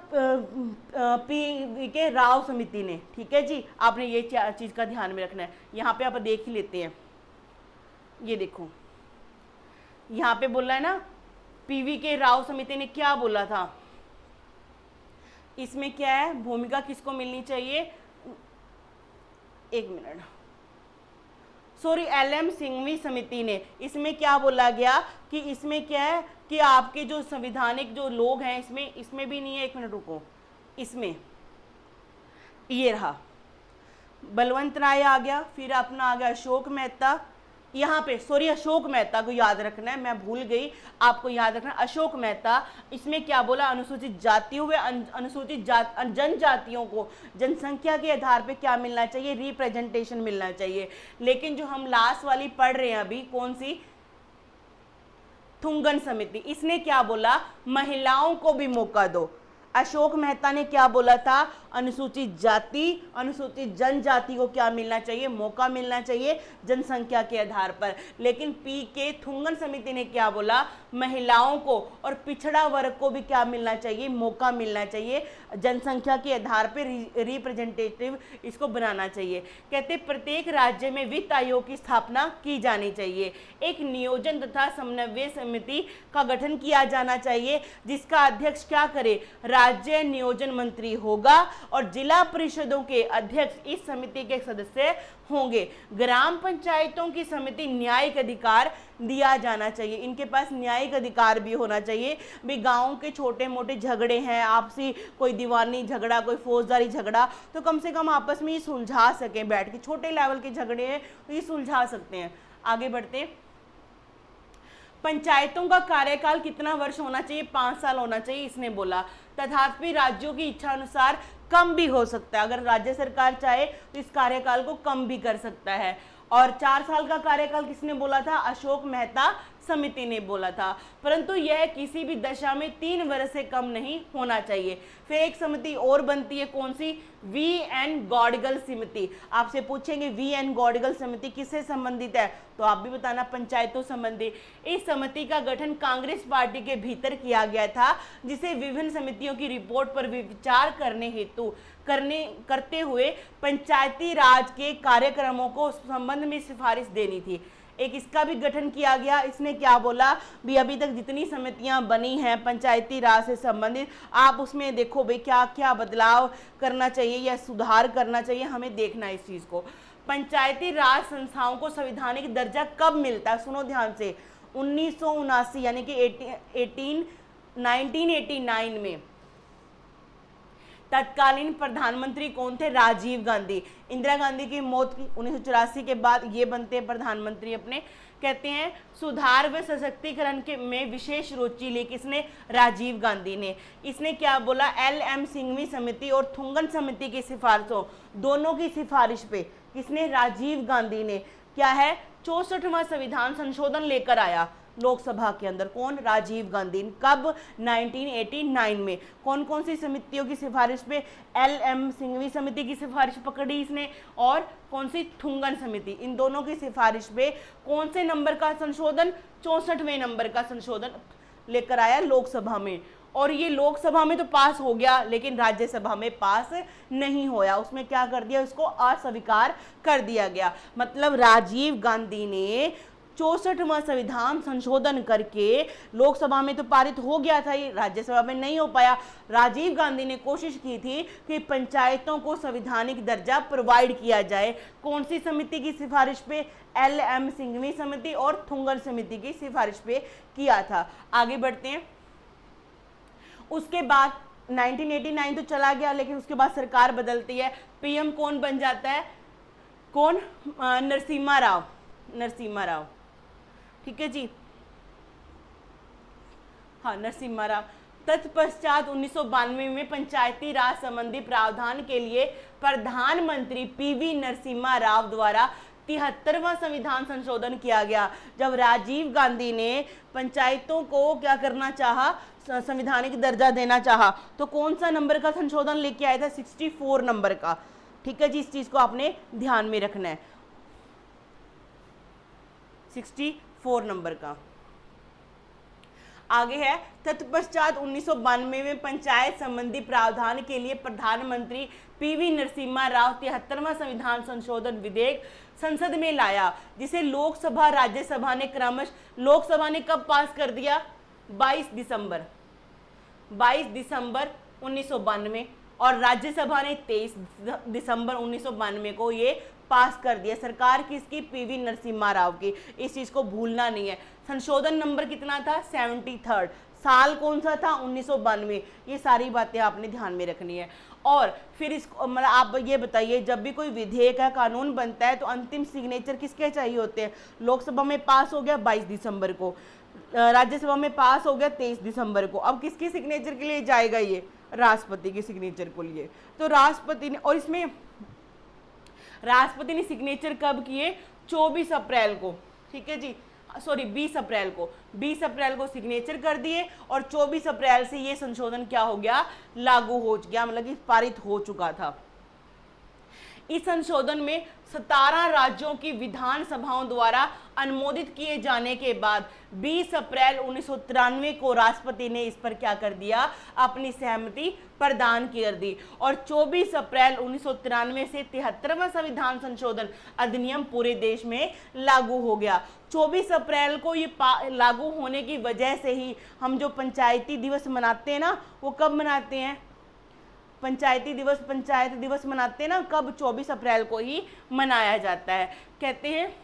PK राव समिति ने। ठीक है जी। आपने ये चीज का ध्यान में रखना है। यहाँ पे आप देख ही लेते हैं, ये देखो यहाँ पे बोला है ना, PVK राव समिति ने क्या बोला था? इसमें क्या है? भूमिका किसको मिलनी चाहिए? एक मिनट, सॉरी, LM सिंघवी समिति ने। इसमें क्या बोला गया कि इसमें क्या है कि आपके जो संवैधानिक जो लोग हैं, इसमें भी नहीं है, एक मिनट रुको, इसमें ये रहा, बलवंत राय आ गया, फिर अपना आ गया अशोक मेहता। यहाँ पे सॉरी, अशोक मेहता को याद रखना है, मैं भूल गई, आपको याद रखना अशोक मेहता। इसमें क्या बोला? अनुसूचित जातियों व अनुसूचित जनजातियों को जनसंख्या के आधार पे क्या मिलना चाहिए? रिप्रेजेंटेशन मिलना चाहिए। लेकिन जो हम लास्ट वाली पढ़ रहे हैं अभी, कौन सी? थुंगन समिति, इसने क्या बोला? महिलाओं को भी मौका दो। अशोक मेहता ने क्या बोला था? अनुसूचित जाति, अनुसूचित जनजाति को क्या मिलना चाहिए? मौका मिलना चाहिए जनसंख्या के आधार पर। लेकिन PK थुंगन समिति ने क्या बोला? महिलाओं को और पिछड़ा वर्ग को भी क्या मिलना चाहिए? मौका मिलना चाहिए जनसंख्या के आधार पर, रिप्रेजेंटेटिव इसको बनाना चाहिए। कहते प्रत्येक राज्य में वित्त आयोग की स्थापना की जानी चाहिए। एक नियोजन तथा समन्वय समिति का गठन किया जाना चाहिए, जिसका अध्यक्ष क्या करे? राज्य नियोजन मंत्री होगा और जिला परिषदों के अध्यक्ष इस समिति के सदस्य होंगे। ग्राम पंचायतों की समिति न्यायिक अधिकार दिया जाना चाहिए, इनके पास न्यायिक अधिकार भी होना चाहिए। भी गाँव के छोटे मोटे झगड़े हैं, आपसी कोई दीवानी झगड़ा, कोई फौजदारी झगड़ा, तो कम से कम आपस में ये सुलझा सकें बैठ के। छोटे लेवल के झगड़े हैं तो ये सुलझा सकते हैं। आगे बढ़ते, पंचायतों का कार्यकाल कितना वर्ष होना चाहिए? 5 साल होना चाहिए, इसने बोला। तथापि राज्यों की इच्छा अनुसार कम भी हो सकता है, अगर राज्य सरकार चाहे तो इस कार्यकाल को कम भी कर सकता है। और 4 साल का कार्यकाल किसने बोला था? अशोक मेहता समिति ने बोला था। परंतु यह किसी भी दशा में 3 वर्ष से कम नहीं होना चाहिए। फिर एक समिति और बनती है, कौन सी? वी.एन. गौडगल समिति। आपसे पूछेंगे वी.एन. गौडगल समिति किससे संबंधित है, तो आप भी बताना, पंचायतों संबंधी। इस समिति का गठन कांग्रेस पार्टी के भीतर किया गया था, जिसे विभिन्न समितियों की रिपोर्ट पर विचार करते हुए पंचायती राज के कार्यक्रमों को संबंध में सिफारिश देनी थी। एक इसका भी गठन किया गया। इसने क्या बोला भी, अभी तक जितनी समितियां बनी हैं पंचायती राज से संबंधित, आप उसमें देखो भाई क्या क्या बदलाव करना चाहिए या सुधार करना चाहिए, हमें देखना है इस चीज को। पंचायती राज संस्थाओं को संवैधानिक दर्जा कब मिलता है? सुनो ध्यान से, 1979 यानी कि 1989 में। तत्कालीन प्रधानमंत्री कौन थे? राजीव गांधी। इंदिरा गांधी की मौत की 1984 के बाद ये बनते हैं प्रधानमंत्री अपने। कहते हैं सुधार व सशक्तिकरण के में विशेष रुचि ली किसने? राजीव गांधी ने। इसने क्या बोला? एल.एम. सिंघवी समिति और थुंगन समिति की सिफारिशों, दोनों की सिफारिश पे किसने? राजीव गांधी ने। क्या है? 64वां संविधान संशोधन लेकर आया लोकसभा के अंदर। कौन? राजीव गांधी। कब? 1989 में। कौन कौन सी समितियों की सिफारिश पे? एल.एम. सिंघवी समिति की सिफारिश पकड़ी इसने, और कौन सी? थुंगन समिति। इन दोनों की सिफारिश पे कौन से नंबर का संशोधन? 64वें नंबर का संशोधन लेकर आया लोकसभा में। और ये लोकसभा में तो पास हो गया, लेकिन राज्यसभा में पास नहीं होया। उसमें क्या कर दिया? इसको अस्वीकार कर दिया गया। मतलब राजीव गांधी ने 64वां संविधान संशोधन करके लोकसभा में तो पारित हो गया था, ये राज्यसभा में नहीं हो पाया। राजीव गांधी ने कोशिश की थी कि पंचायतों को संवैधानिक दर्जा प्रोवाइड किया जाए। कौन सी समिति की सिफारिश पे? एल.एम. सिंघवी समिति और थुंगन समिति की सिफारिश पे किया था। आगे बढ़ते हैं। उसके बाद 1989 तो चला गया, लेकिन उसके बाद सरकार बदलती है। पीएम कौन बन जाता है? कौन? नरसिम्हा राव। ठीक है जी, हाँ, नरसिम्हा राव। तत्पश्चात 1992 में पंचायती राज संबंधी प्रावधान के लिए प्रधानमंत्री पी.वी. नरसिम्हा राव द्वारा 73वां संविधान संशोधन किया गया। जब राजीव गांधी ने पंचायतों को क्या करना चाहा? संवैधानिक दर्जा देना चाहा, तो कौन सा नंबर का संशोधन लेके आया था? 64 नंबर का। ठीक है जी, इस चीज को आपने ध्यान में रखना है, 64 नंबर का। आगे है, तत्पश्चात 1992 में पंचायत संबंधी प्रावधान के लिए प्रधानमंत्री पी.वी. नरसिम्हा राव 73वां संविधान संशोधन विधेयक संसद में लाया, जिसे लोकसभा राज्यसभा ने क्रमश, लोकसभा ने कब पास कर दिया? 22 दिसंबर 1992, और राज्यसभा ने 23 दिसंबर 1992 को ये पास कर दिया। सरकार किसकी? पी.वी. नरसिम्हा राव की। इस चीज को भूलना नहीं है। संशोधन नंबर कितना था? 73। साल कौन सा था? 1992। ये सारी बातें आपने ध्यान में रखनी है। और फिर इसको मतलब आप ये बताइए, जब भी कोई विधेयक या कानून बनता है तो अंतिम सिग्नेचर किसके चाहिए होते हैं? लोकसभा में पास हो गया 22 दिसंबर को, राज्यसभा में पास हो गया 23 दिसंबर को। अब किसकी सिग्नेचर के लिए जाएगा? ये राष्ट्रपति की सिग्नेचर को लिए। तो राष्ट्रपति ने, और इसमें राष्ट्रपति ने सिग्नेचर कब किए? 24 अप्रैल को। ठीक है जी, सॉरी 20 अप्रैल को। 20 अप्रैल को सिग्नेचर कर दिए, और 24 अप्रैल से ये संशोधन क्या हो गया? लागू हो गया, मतलब कि पारित हो चुका था। इस संशोधन में 17 राज्यों की विधानसभाओं द्वारा अनुमोदित किए जाने के बाद 20 अप्रैल 1993 को राष्ट्रपति ने इस पर क्या कर दिया? अपनी सहमति प्रदान कर दी, और 24 अप्रैल 1993 से 73वां संविधान संशोधन अधिनियम पूरे देश में लागू हो गया। 24 अप्रैल को ये लागू होने की वजह से ही हम जो पंचायती दिवस मनाते हैं ना, वो कब मनाते हैं? पंचायत दिवस मनाते हैं ना, कब? 24 अप्रैल को ही मनाया जाता है। कहते हैं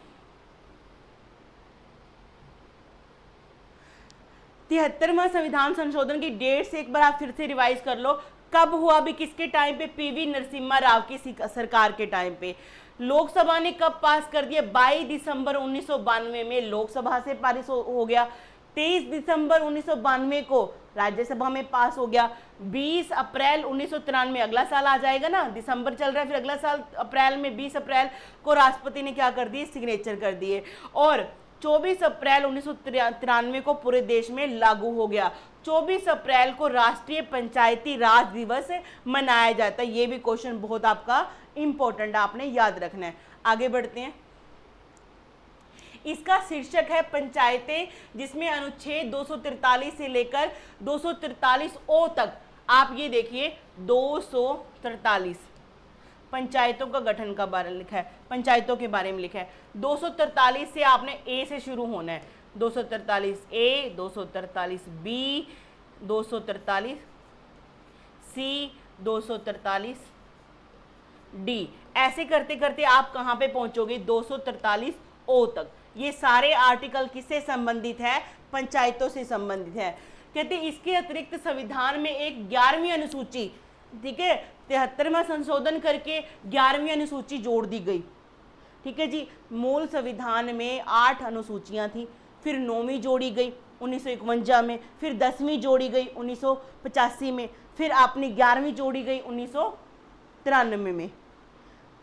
73वां संविधान संशोधन की डेट से एक बार आप फिर से रिवाइज कर लो। कब हुआ? भी किसके टाइम पे? पी.वी. नरसिम्हा राव की सरकार के टाइम पे। लोकसभा ने कब पास कर दिया? 22 दिसंबर 1992 में लोकसभा से पारित हो गया। 23 दिसंबर 1992 को राज्यसभा में पास हो गया। 20 अप्रैल 1993, अगला साल आ जाएगा ना, दिसंबर चल रहा है, फिर अगला साल अप्रैल में 20 अप्रैल को राष्ट्रपति ने क्या कर दिए? सिग्नेचर कर दिए। और 24 अप्रैल 1993 को पूरे देश में लागू हो गया। 24 अप्रैल को राष्ट्रीय पंचायती राज दिवस मनाया जाता है। ये भी क्वेश्चन बहुत आपका इंपॉर्टेंट, आपने याद रखना है। आगे बढ़ते हैं। इसका शीर्षक है पंचायतें, जिसमें अनुच्छेद 243 से लेकर 243 ओ तक, आप ये देखिए 243 पंचायतों का गठन का बारे में लिखा है, पंचायतों के बारे में लिखा है। 243 से आपने ए से शुरू होना है। 243 ए, 243 बी, 243 सी, 243 डी, ऐसे करते करते आप कहाँ पे पहुंचोगे? 243 ओ तक। ये सारे आर्टिकल किससे संबंधित है? पंचायतों से संबंधित है। कहते इसके अतिरिक्त संविधान में एक 11वीं अनुसूची, ठीक है, 73वां संशोधन करके 11वीं अनुसूची जोड़ दी गई। ठीक है जी, मूल संविधान में 8 अनुसूचियां थी, फिर 9वीं जोड़ी गई 1951 में, फिर 10वीं जोड़ी गई 1985 में, फिर अपनी 11वीं जोड़ी गई 1993 में।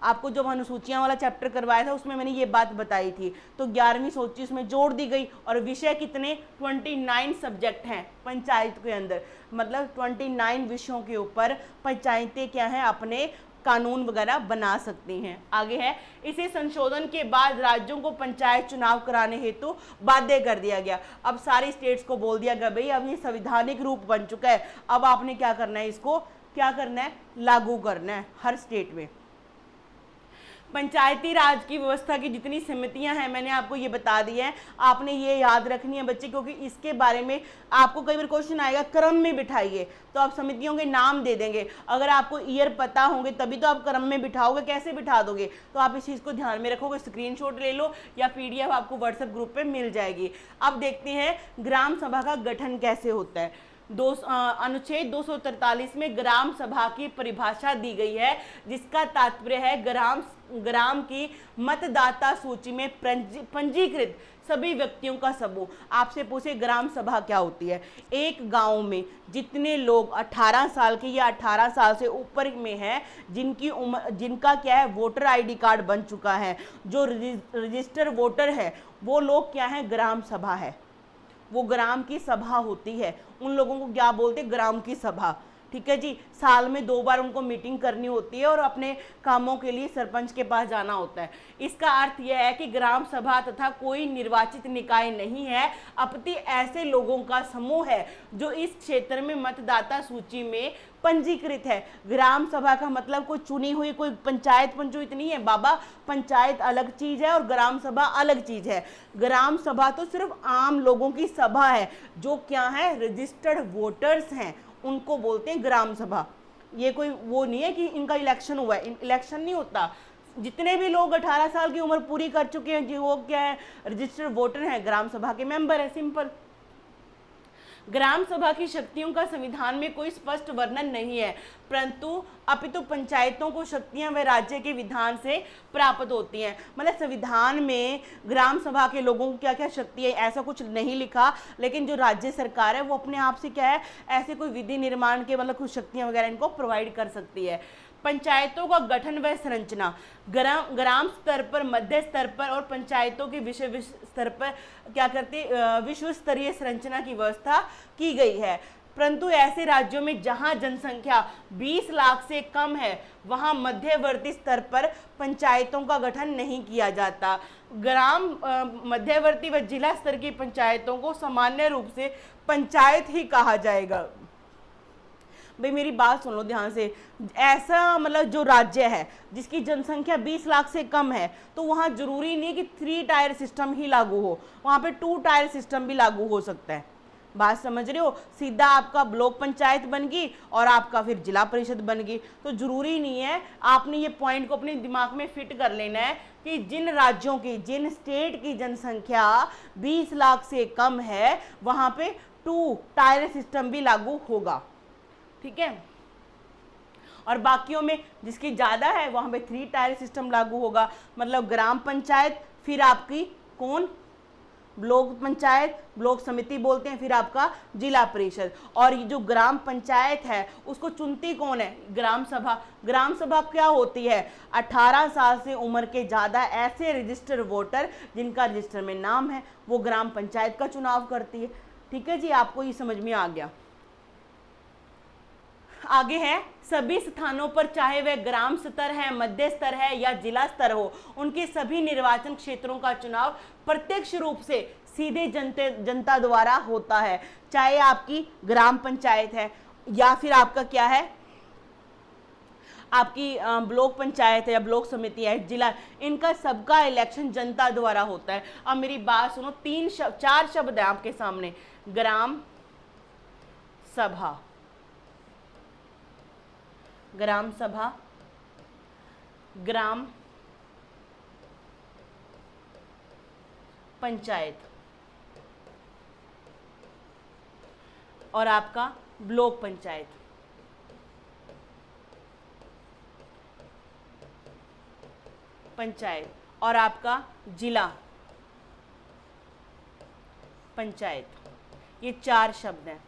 आपको जब अनुसूचियां वाला चैप्टर करवाया था उसमें मैंने ये बात बताई थी। तो 11वीं सूची उसमें जोड़ दी गई। और विषय कितने? 29 सब्जेक्ट हैं पंचायत के अंदर, मतलब 29 विषयों के ऊपर पंचायतें क्या हैं, अपने कानून वगैरह बना सकती हैं। आगे है, इसे संशोधन के बाद राज्यों को पंचायत चुनाव कराने हेतु बाध्य कर दिया गया। अब सारी स्टेट्स को बोल दिया गया भाई अब ये संवैधानिक रूप बन चुका है, अब आपने क्या करना है, इसको क्या करना है? लागू करना है हर स्टेट में। पंचायती राज की व्यवस्था की जितनी समितियां हैं मैंने आपको ये बता दी है, आपने ये याद रखनी है बच्चे, क्योंकि इसके बारे में आपको कई बार क्वेश्चन आएगा क्रम में बिठाइए, तो आप समितियों के नाम दे देंगे। अगर आपको ईयर पता होंगे तभी तो आप क्रम में बिठाओगे, कैसे बिठा दोगे? तो आप इस चीज़ को ध्यान में रखोगे, स्क्रीनशॉट ले लो या PDF आपको व्हाट्सएप ग्रुप पर मिल जाएगी। अब देखते हैं ग्राम सभा का गठन कैसे होता है। अनुच्छेद 243 में ग्राम सभा की परिभाषा दी गई है, जिसका तात्पर्य है ग्राम की मतदाता सूची में पंजीकृत सभी व्यक्तियों का समूह। आपसे पूछे ग्राम सभा क्या होती है? एक गांव में जितने लोग 18 साल के या 18 साल से ऊपर में हैं, जिनकी उम्र, जिनका क्या है, वोटर ID कार्ड बन चुका है, जो रजिस्टर वोटर है, वो लोग क्या है, ग्राम सभा है, वो ग्राम की सभा होती है। उन लोगों को क्या बोलते हैं? ग्राम की सभा। ठीक है जी, साल में 2 बार उनको मीटिंग करनी होती है और अपने कामों के लिए सरपंच के पास जाना होता है। इसका अर्थ यह है कि ग्राम सभा तथा कोई निर्वाचित निकाय नहीं है, अपितु ऐसे लोगों का समूह है जो इस क्षेत्र में मतदाता सूची में पंजीकृत है। ग्राम सभा का मतलब कोई चुनी हुई कोई पंचायत पंचायत नहीं है बाबा, पंचायत अलग चीज है और ग्राम सभा अलग चीज है। ग्राम सभा तो सिर्फ आम लोगों की सभा है, जो क्या है, रजिस्टर्ड वोटर्स हैं, उनको बोलते हैं ग्राम सभा। ये कोई वो नहीं है कि इनका इलेक्शन हुआ है, इलेक्शन नहीं होता। जितने भी लोग 18 साल की उम्र पूरी कर चुके हैं, जो वो क्या है, रजिस्टर्ड वोटर हैं, ग्राम सभा के मेंबर है, सिंपल। ग्राम सभा की शक्तियों का संविधान में कोई स्पष्ट वर्णन नहीं है, परंतु अपितु पंचायतों को शक्तियां व राज्य के विधान से प्राप्त होती हैं। मतलब संविधान में ग्राम सभा के लोगों को क्या क्या शक्ति है ऐसा कुछ नहीं लिखा, लेकिन जो राज्य सरकार है वो अपने आप से क्या है, ऐसे कोई विधि निर्माण के मतलब कुछ शक्तियां वगैरह इनको प्रोवाइड कर सकती है। पंचायतों का गठन व संरचना ग्राम स्तर पर, मध्य स्तर पर और पंचायतों के विश्व स्तर पर क्या करते, विश्व स्तरीय संरचना की व्यवस्था की गई है। परंतु ऐसे राज्यों में जहां जनसंख्या 20 लाख से कम है, वहां मध्यवर्ती स्तर पर पंचायतों का गठन नहीं किया जाता। ग्राम मध्यवर्ती व जिला स्तर की पंचायतों को सामान्य रूप से पंचायत ही कहा जाएगा। भाई मेरी बात सुन लो ध्यान से, ऐसा मतलब जो राज्य है जिसकी जनसंख्या 20 लाख से कम है, तो वहाँ जरूरी नहीं कि 3 टायर सिस्टम ही लागू हो, वहाँ पे 2 टायर सिस्टम भी लागू हो सकता है। बात समझ रहे हो? सीधा आपका ब्लॉक पंचायत बन गई और आपका फिर जिला परिषद बन गई, तो जरूरी नहीं है। आपने ये पॉइंट को अपने दिमाग में फिट कर लेना है कि जिन राज्यों की, जिन स्टेट की जनसंख्या 20 लाख से कम है, वहाँ पे 2 टायर सिस्टम भी लागू होगा। ठीक है, और बाकियों में जिसकी ज़्यादा है वहाँ पे 3 टायर सिस्टम लागू होगा, मतलब ग्राम पंचायत, फिर आपकी कौन ब्लॉक पंचायत, ब्लॉक समिति बोलते हैं, फिर आपका जिला परिषद। और ये जो ग्राम पंचायत है उसको चुनती कौन है? ग्राम सभा। ग्राम सभा क्या होती है? 18 साल से उम्र के ज़्यादा ऐसे रजिस्टर्ड वोटर जिनका रजिस्टर में नाम है वो ग्राम पंचायत का चुनाव करती है। ठीक है जी, आपको ये समझ में आ गया। आगे है, सभी स्थानों पर चाहे वह ग्राम स्तर है, मध्य स्तर है या जिला स्तर हो, उनके सभी निर्वाचन क्षेत्रों का चुनाव प्रत्यक्ष रूप से सीधे जनता द्वारा होता है। चाहे आपकी ग्राम पंचायत है या फिर आपका क्या है, आपकी ब्लॉक पंचायत है या ब्लॉक समिति है, जिला, इनका सबका इलेक्शन जनता द्वारा होता है। अब मेरी बात सुनो, 4 शब्द है आपके सामने, ग्राम सभा, ग्राम सभा, ग्राम पंचायत और आपका ब्लॉक पंचायत। पंचायत और आपका जिला पंचायत। ये 4 शब्द हैं।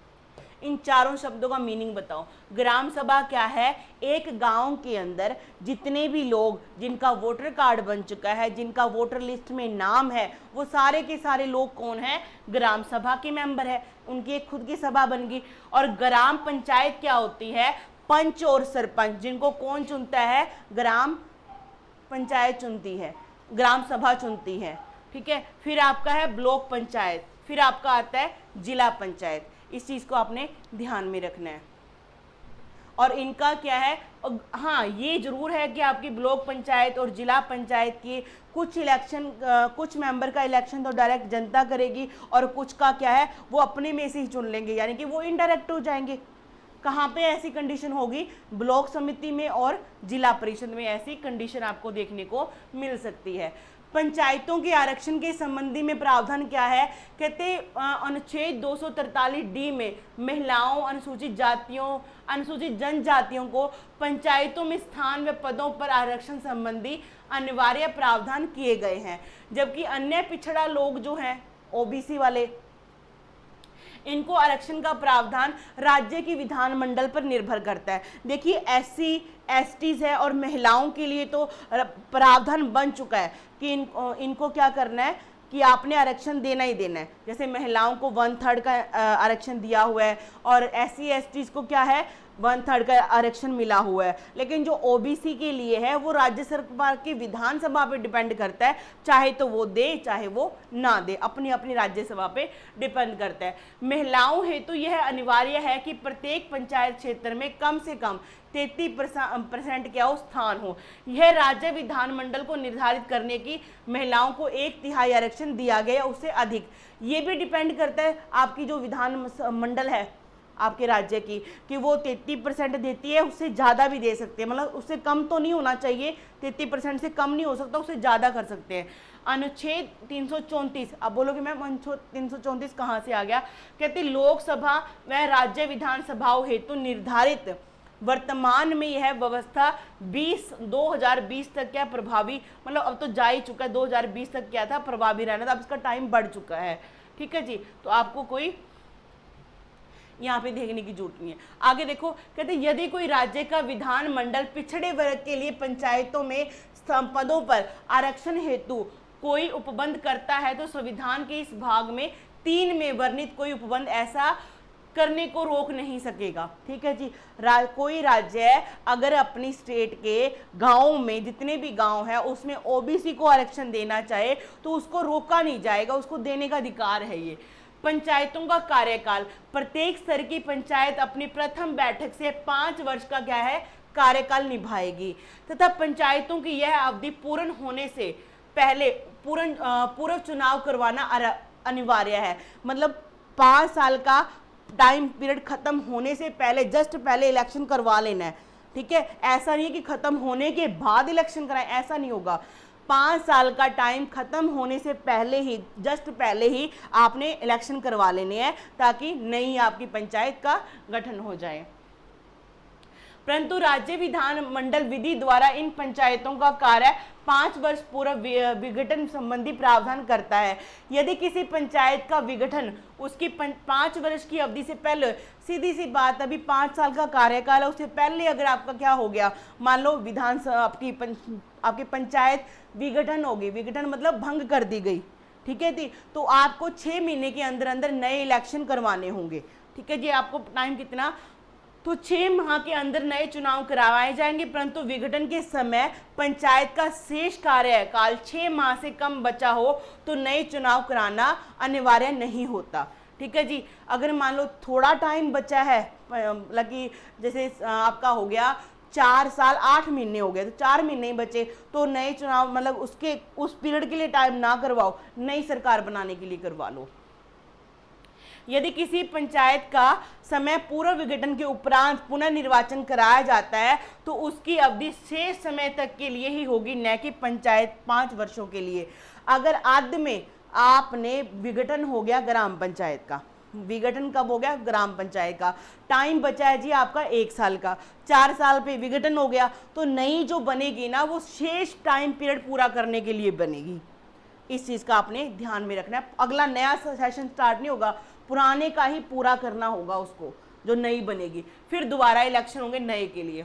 इन चारों शब्दों का मीनिंग बताओ। ग्राम सभा क्या है? एक गांव के अंदर जितने भी लोग जिनका वोटर कार्ड बन चुका है, जिनका वोटर लिस्ट में नाम है, वो सारे के सारे लोग कौन है? ग्राम सभा के मेंबर है। उनकी एक खुद की सभा बन गई। और ग्राम पंचायत क्या होती है? पंच और सरपंच, जिनको कौन चुनता है? ग्राम पंचायत चुनती है, ग्राम सभा चुनती है। ठीक है, फिर आपका है ब्लॉक पंचायत, फिर आपका आता है जिला पंचायत। इस चीज़ को आपने ध्यान में रखना है। और इनका क्या है, हाँ ये जरूर है कि आपकी ब्लॉक पंचायत और जिला पंचायत की कुछ इलेक्शन, कुछ मेंबर का इलेक्शन तो डायरेक्ट जनता करेगी और कुछ का क्या है वो अपने में से ही चुन लेंगे, यानी कि वो इनडायरेक्ट हो जाएंगे। कहाँ पे ऐसी कंडीशन होगी? ब्लॉक समिति में और जिला परिषद में ऐसी कंडीशन आपको देखने को मिल सकती है। पंचायतों के आरक्षण के संबंधी में प्रावधान क्या है? कहते अनुच्छेद 243D में महिलाओं, अनुसूचित जातियों, अनुसूचित जनजातियों को पंचायतों में स्थान व पदों पर आरक्षण संबंधी अनिवार्य प्रावधान किए गए हैं। जबकि अन्य पिछड़ा लोग जो हैं, ओबीसी वाले, इनको आरक्षण का प्रावधान राज्य की विधानमंडल पर निर्भर करता है। देखिए SC STs है और महिलाओं के लिए तो प्रावधान बन चुका है कि इनको क्या करना है कि आपने आरक्षण देना ही देना है। जैसे महिलाओं को 1/3 का आरक्षण दिया हुआ है और SC STs को क्या है 1/3 का आरक्षण मिला हुआ है। लेकिन जो OBC के लिए है वो राज्य सरकार की विधानसभा पे डिपेंड करता है, चाहे तो वो दे चाहे वो ना दे, अपनी अपनी राज्यसभा पे डिपेंड करता है। महिलाओं हेतु यह अनिवार्य है कि प्रत्येक पंचायत क्षेत्र में कम से कम 33% क्या हो स्थान हो। यह राज्य विधानमंडल को निर्धारित करने की महिलाओं को 1/3 आरक्षण दिया गया, उससे अधिक। ये भी डिपेंड करता है आपकी जो विधानमंडल है आपके राज्य की, कि वो 33% देती है, उससे ज़्यादा भी दे सकते हैं, मतलब उससे कम तो नहीं होना चाहिए, 33% से कम नहीं हो सकता, उससे ज़्यादा कर सकते हैं। अनुच्छेद 334, अब बोलोगे मैम अनुच्छेद 334 कहाँ से आ गया? कहते लोकसभा व राज्य विधानसभाओं हेतु निर्धारित वर्तमान में यह व्यवस्था 2020 तक क्या प्रभावी, मतलब अब तो जा ही चुका है, 2020 तक क्या था प्रभावी रहना था, अब इसका टाइम बढ़ चुका है। ठीक है जी, तो आपको कोई यहाँ पे देखने की जरूरत नहीं है। आगे देखो, कहते यदि कोई राज्य का विधानमंडल पिछड़े वर्ग के लिए पंचायतों में पदों पर आरक्षण हेतु कोई उपबंध करता है तो संविधान के इस भाग में 3 में वर्णित कोई उपबंध ऐसा करने को रोक नहीं सकेगा। ठीक है जी, कोई राज्य अगर अपनी स्टेट के गाँव में जितने भी गांव है उसमें OBC को आरक्षण देना चाहे तो उसको रोका नहीं जाएगा, उसको देने का अधिकार है। ये पंचायतों का कार्यकाल, प्रत्येक स्तर की पंचायत अपनी प्रथम बैठक से 5 वर्ष का क्या है कार्यकाल निभाएगी तथा पंचायतों की यह अवधि पूर्ण होने से पहले पूर्व चुनाव करवाना अनिवार्य है। मतलब 5 साल का टाइम पीरियड खत्म होने से पहले, जस्ट पहले इलेक्शन करवा लेना है। ठीक है, ऐसा नहीं है कि खत्म होने के बाद इलेक्शन कराएं, ऐसा नहीं होगा। 5 साल का टाइम खत्म होने से पहले ही, जस्ट पहले ही आपने इलेक्शन करवा लेने हैं ताकि नई आपकी पंचायत का गठन हो जाए। परंतु राज्य विधान मंडल विधि द्वारा इन पंचायतों का कार्य 5 वर्ष पूर्व विघटन संबंधी प्रावधान करता है। यदि किसी पंचायत का विघटन उसकी 5 वर्ष की अवधि से पहले, सीधी सी बात, अभी 5 साल का कार्यकाल है, उससे पहले अगर आपका क्या हो गया, मान लो विधानसभा आपकी पंचायत विघटन होगी, विघटन मतलब भंग कर दी गई, ठीक है जी, तो आपको 6 महीने के अंदर अंदर नए इलेक्शन करवाने होंगे। ठीक है जी, आपको टाइम कितना, तो 6 माह के अंदर नए चुनाव करवाए जाएंगे, परंतु विघटन के समय पंचायत का शेष कार्यकाल 6 माह से कम बचा हो तो नए चुनाव कराना अनिवार्य नहीं होता। ठीक है जी, अगर मान लो थोड़ा टाइम बचा है, मतलब कि जैसे आपका हो गया 4 साल 8 महीने हो गए, तो 4 महीने ही बचे, तो नए चुनाव मतलब उसके उस पीरियड के लिए टाइम ना करवाओ, नई सरकार बनाने के लिए करवा लो। यदि किसी पंचायत का समय पूर्व विघटन के उपरांत पुनर्निर्वाचन कराया जाता है तो उसकी अवधि शेष समय तक के लिए ही होगी, न कि पंचायत 5 वर्षों के लिए। अगर आद्य में आपने विघटन हो गया ग्राम पंचायत का, विघटन कब हो गया, ग्राम पंचायत का, टाइम बचा है जी आपका 1 साल का, 4 साल पे विघटन हो गया, तो नई जो बनेगी ना वो शेष टाइम पीरियड पूरा करने के लिए बनेगी। इस चीज का आपने ध्यान में रखना है। अगला नया सेशन स्टार्ट नहीं होगा, पुराने का ही पूरा करना होगा उसको, जो नई बनेगी, फिर दोबारा इलेक्शन होंगे नए के लिए।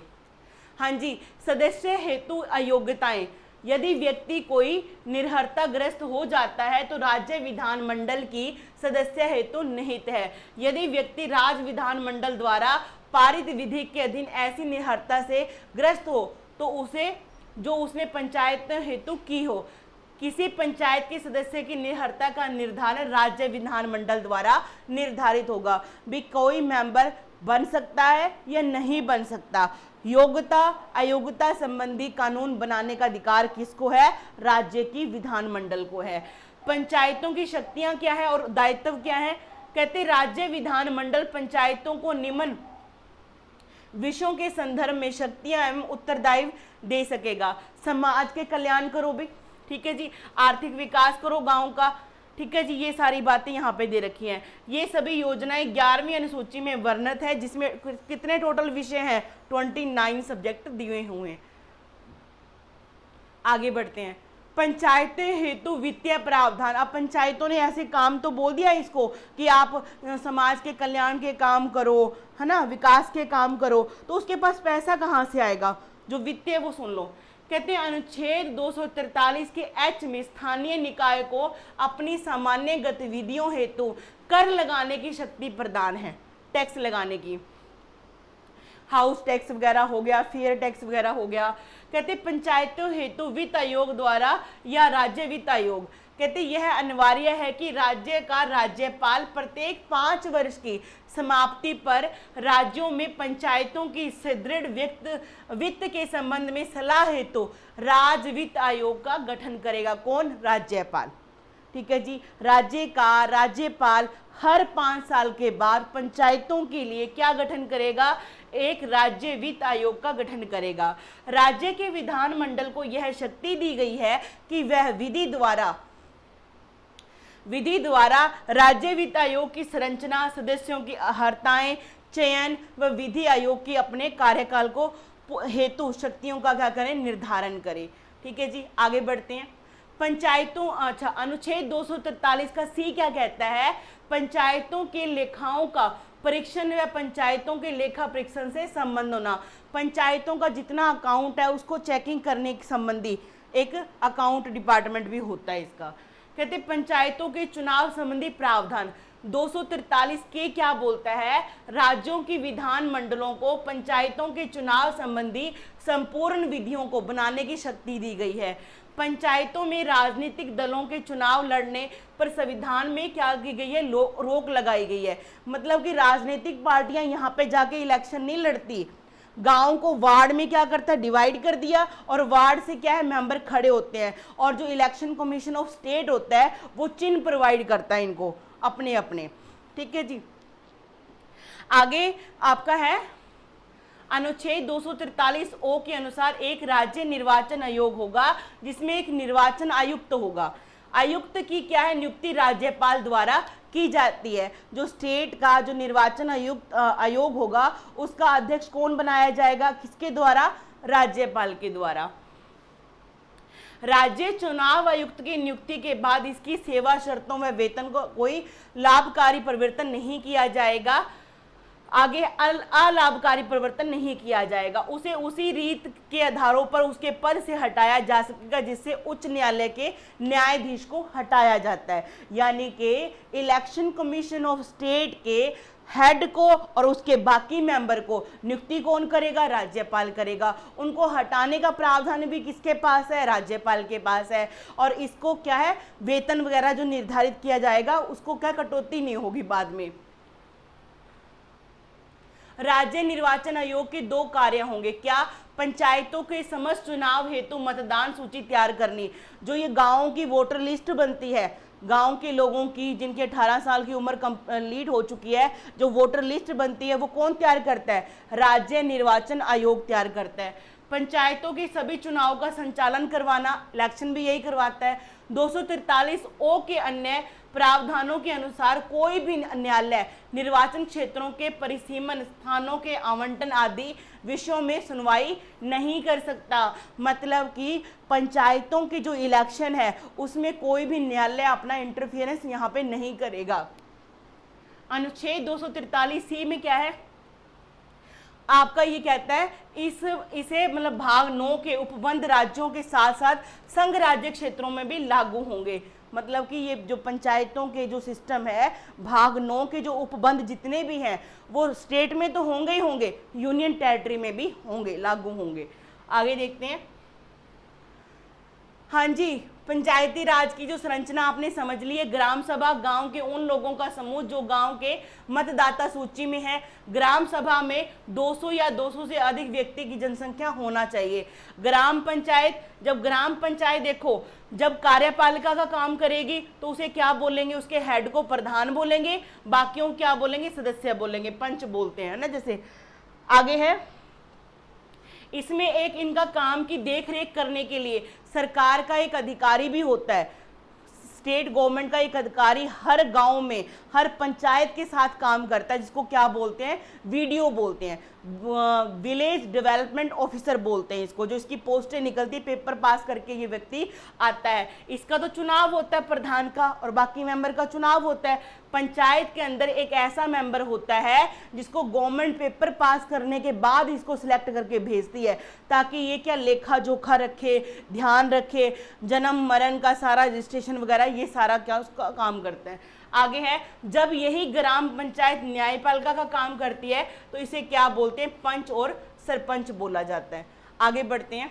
हाँ जी, सदस्य हेतु अयोग्यताएं, यदि व्यक्ति कोई निर्हरताग्रस्त हो जाता है तो राज्य विधानमंडल की सदस्य हेतु निहित है। यदि व्यक्ति राज्य विधानमंडल द्वारा पारित विधि के अधीन ऐसी निर्हरता से ग्रस्त हो तो उसे, जो उसने पंचायत हेतु की हो, किसी पंचायत के सदस्य की निर्हरता का निर्धारण राज्य विधानमंडल द्वारा निर्धारित होगा। भी कोई मेंबर बन सकता है या नहीं बन सकता, योग्यता अयोग्यता संबंधी कानून बनाने का अधिकार किसको है, राज्य की विधानमंडल को है। पंचायतों की शक्तियां क्या है और दायित्व क्या है, कहते राज्य विधानमंडल पंचायतों को निम्न विषयों के संदर्भ में शक्तियां एवं उत्तरदायित्व दे सकेगा। समाज के कल्याण करो भी, ठीक है जी, आर्थिक विकास करो गांव का, ठीक है जी, ये सारी बातें यहाँ पे दे रखी हैं। ये सभी योजनाएं 11वीं अनुसूची में वर्णित है, जिसमें कितने टोटल विषय हैं, 29 सब्जेक्ट दिए हुए हैं। आगे बढ़ते हैं, पंचायतें हेतु वित्तीय प्रावधान। अब पंचायतों ने ऐसे काम तो बोल दिया इसको कि आप समाज के कल्याण के काम करो, है ना, विकास के काम करो, तो उसके पास पैसा कहाँ से आएगा, जो वित्तीय, वो सुन लो। कहते हैं अनुच्छेद 243 के एच में स्थानीय निकाय को अपनी सामान्य गतिविधियों हेतु कर लगाने की शक्ति प्रदान है, टैक्स लगाने की, हाउस टैक्स वगैरह हो गया, फेयर टैक्स वगैरह हो गया। कहते पंचायतों हेतु वित्त आयोग द्वारा या राज्य वित्त आयोग, कहते यह अनिवार्य है कि राज्य का राज्यपाल प्रत्येक 5 वर्ष की समाप्ति पर राज्यों में पंचायतों की सुदृढ़ वित्त के संबंध में सलाह हेतु राज्य वित्त आयोग का गठन करेगा। कौन, राज्यपाल। ठीक है जी, राज्य का राज्यपाल हर 5 साल के बाद पंचायतों के लिए क्या गठन करेगा, एक राज्य वित्त आयोग का गठन करेगा। राज्य के विधानमंडल को यह शक्ति दी गई है कि वह विधि द्वारा राज्य वित्त आयोग की संरचना, सदस्यों की अर्हताएं, चयन व विधि आयोग की अपने कार्यकाल को हेतु शक्तियों का क्या करें, निर्धारण करें। ठीक है जी, आगे बढ़ते हैं। पंचायतों, अच्छा, अनुच्छेद 243 का सी क्या कहता है, पंचायतों के लेखाओं का परीक्षण व पंचायतों के लेखा परीक्षण से संबंध होना। पंचायतों का जितना अकाउंट है उसको चेकिंग करने के संबंधी एक अकाउंट डिपार्टमेंट भी होता है इसका। कहते पंचायतों के चुनाव संबंधी प्रावधान 243 के क्या बोलता है, राज्यों की विधान मंडलों को पंचायतों के चुनाव संबंधी संपूर्ण विधियों को बनाने की शक्ति दी गई है। पंचायतों में राजनीतिक दलों के चुनाव लड़ने पर संविधान में क्या की गई है, रोक लगाई गई है। मतलब कि राजनीतिक पार्टियां यहाँ पे जाके इलेक्शन नहीं लड़ती, गांव को वार्ड में क्या करता है, डिवाइड कर दिया, और वार्ड से क्या है, मेंबर खड़े होते हैं, और जो इलेक्शन कमीशन ऑफ स्टेट होता है वो चिन्ह प्रोवाइड करता है इनको अपने अपने। ठीक है जी, आगे आपका है अनुच्छेद 243 ओ के अनुसार एक राज्य निर्वाचन आयोग होगा जिसमें एक निर्वाचन आयुक्त होगा। आयुक्त की क्या है, नियुक्ति राज्यपाल द्वारा की जाती है। जो स्टेट का जो निर्वाचन आयोग होगा उसका अध्यक्ष कौन बनाया जाएगा, किसके द्वारा, राज्यपाल के द्वारा। राज्य चुनाव आयुक्त की नियुक्ति के बाद इसकी सेवा शर्तों व वेतन को कोई लाभकारी परिवर्तन नहीं किया जाएगा, आगे अलाभकारी परिवर्तन नहीं किया जाएगा। उसे उसी रीत के आधारों पर उसके पद से हटाया जा सकेगा जिससे उच्च न्यायालय के न्यायाधीश को हटाया जाता है। यानी कि इलेक्शन कमीशन ऑफ स्टेट के हेड को और उसके बाकी मेंबर को नियुक्ति कौन करेगा, राज्यपाल करेगा। उनको हटाने का प्रावधान भी किसके पास है, राज्यपाल के पास है। और इसको क्या है, वेतन वगैरह जो निर्धारित किया जाएगा उसको क्या कटौती नहीं होगी बाद में। राज्य निर्वाचन आयोग के 2 कार्य होंगे, क्या, पंचायतों के समस्त चुनाव हेतु मतदान सूची तैयार करनी। जो ये गाँव की वोटर लिस्ट बनती है, गांव के लोगों की जिनके 18 साल की उम्र कंप्लीट हो चुकी है, जो वोटर लिस्ट बनती है वो कौन तैयार करता है, राज्य निर्वाचन आयोग तैयार करता है। पंचायतों के सभी चुनाव का संचालन करवाना, इलेक्शन भी यही करवाता है। 243 ओ के अन्य प्रावधानों के अनुसार कोई भी न्यायालय निर्वाचन क्षेत्रों के परिसीमन, स्थानों के आवंटन आदि विषयों में सुनवाई नहीं कर सकता। मतलब कि पंचायतों की जो इलेक्शन है उसमें कोई भी न्यायालय अपना इंटरफियरेंस यहाँ पे नहीं करेगा। अनुच्छेद 243C में क्या है, आपका ये कहता है इसे मतलब भाग 9 के उपबंध राज्यों के साथ साथ संघ राज्य क्षेत्रों में भी लागू होंगे। मतलब कि ये जो पंचायतों के जो सिस्टम है, भाग 9 के जो उपबंध जितने भी हैं वो स्टेट में तो होंगे ही होंगे, यूनियन टेरिटरी में भी होंगे, लागू होंगे। आगे देखते हैं। हाँ जी, पंचायती राज की जो संरचना आपने समझ ली है। ग्राम सभा गांव के उन लोगों का समूह जो गांव के मतदाता सूची में है। ग्राम सभा में 200 या 200 से अधिक व्यक्ति की जनसंख्या होना चाहिए। ग्राम पंचायत, जब ग्राम पंचायत देखो जब कार्यपालिका का काम करेगी तो उसे क्या बोलेंगे, उसके हेड को प्रधान बोलेंगे, बाकियों क्या बोलेंगे, सदस्य बोलेंगे, पंच बोलते हैं ना। जैसे आगे है, इसमें एक इनका काम की देखरेख करने के लिए सरकार का एक अधिकारी भी होता है। स्टेट गवर्नमेंट का एक अधिकारी हर गांव में, हर पंचायत के साथ काम करता है, जिसको क्या बोलते हैं, वीडीओ बोलते हैं, विलेज डेवलपमेंट ऑफिसर बोलते हैं इसको। जो इसकी पोस्टें निकलती, पेपर पास करके ये व्यक्ति आता है। इसका तो चुनाव होता है प्रधान का और बाकी मेंबर का चुनाव होता है। पंचायत के अंदर एक ऐसा मेंबर होता है जिसको गवर्नमेंट पेपर पास करने के बाद इसको सिलेक्ट करके भेजती है, ताकि ये क्या लेखा जोखा रखे, ध्यान रखे, जन्म मरण का सारा रजिस्ट्रेशन वगैरह ये सारा क्या उसका काम करता है। आगे है, जब यही ग्राम पंचायत न्यायपालिका का काम करती है तो इसे क्या बोलते हैं, पंच और सरपंच बोला जाता है। आगे बढ़ते हैं।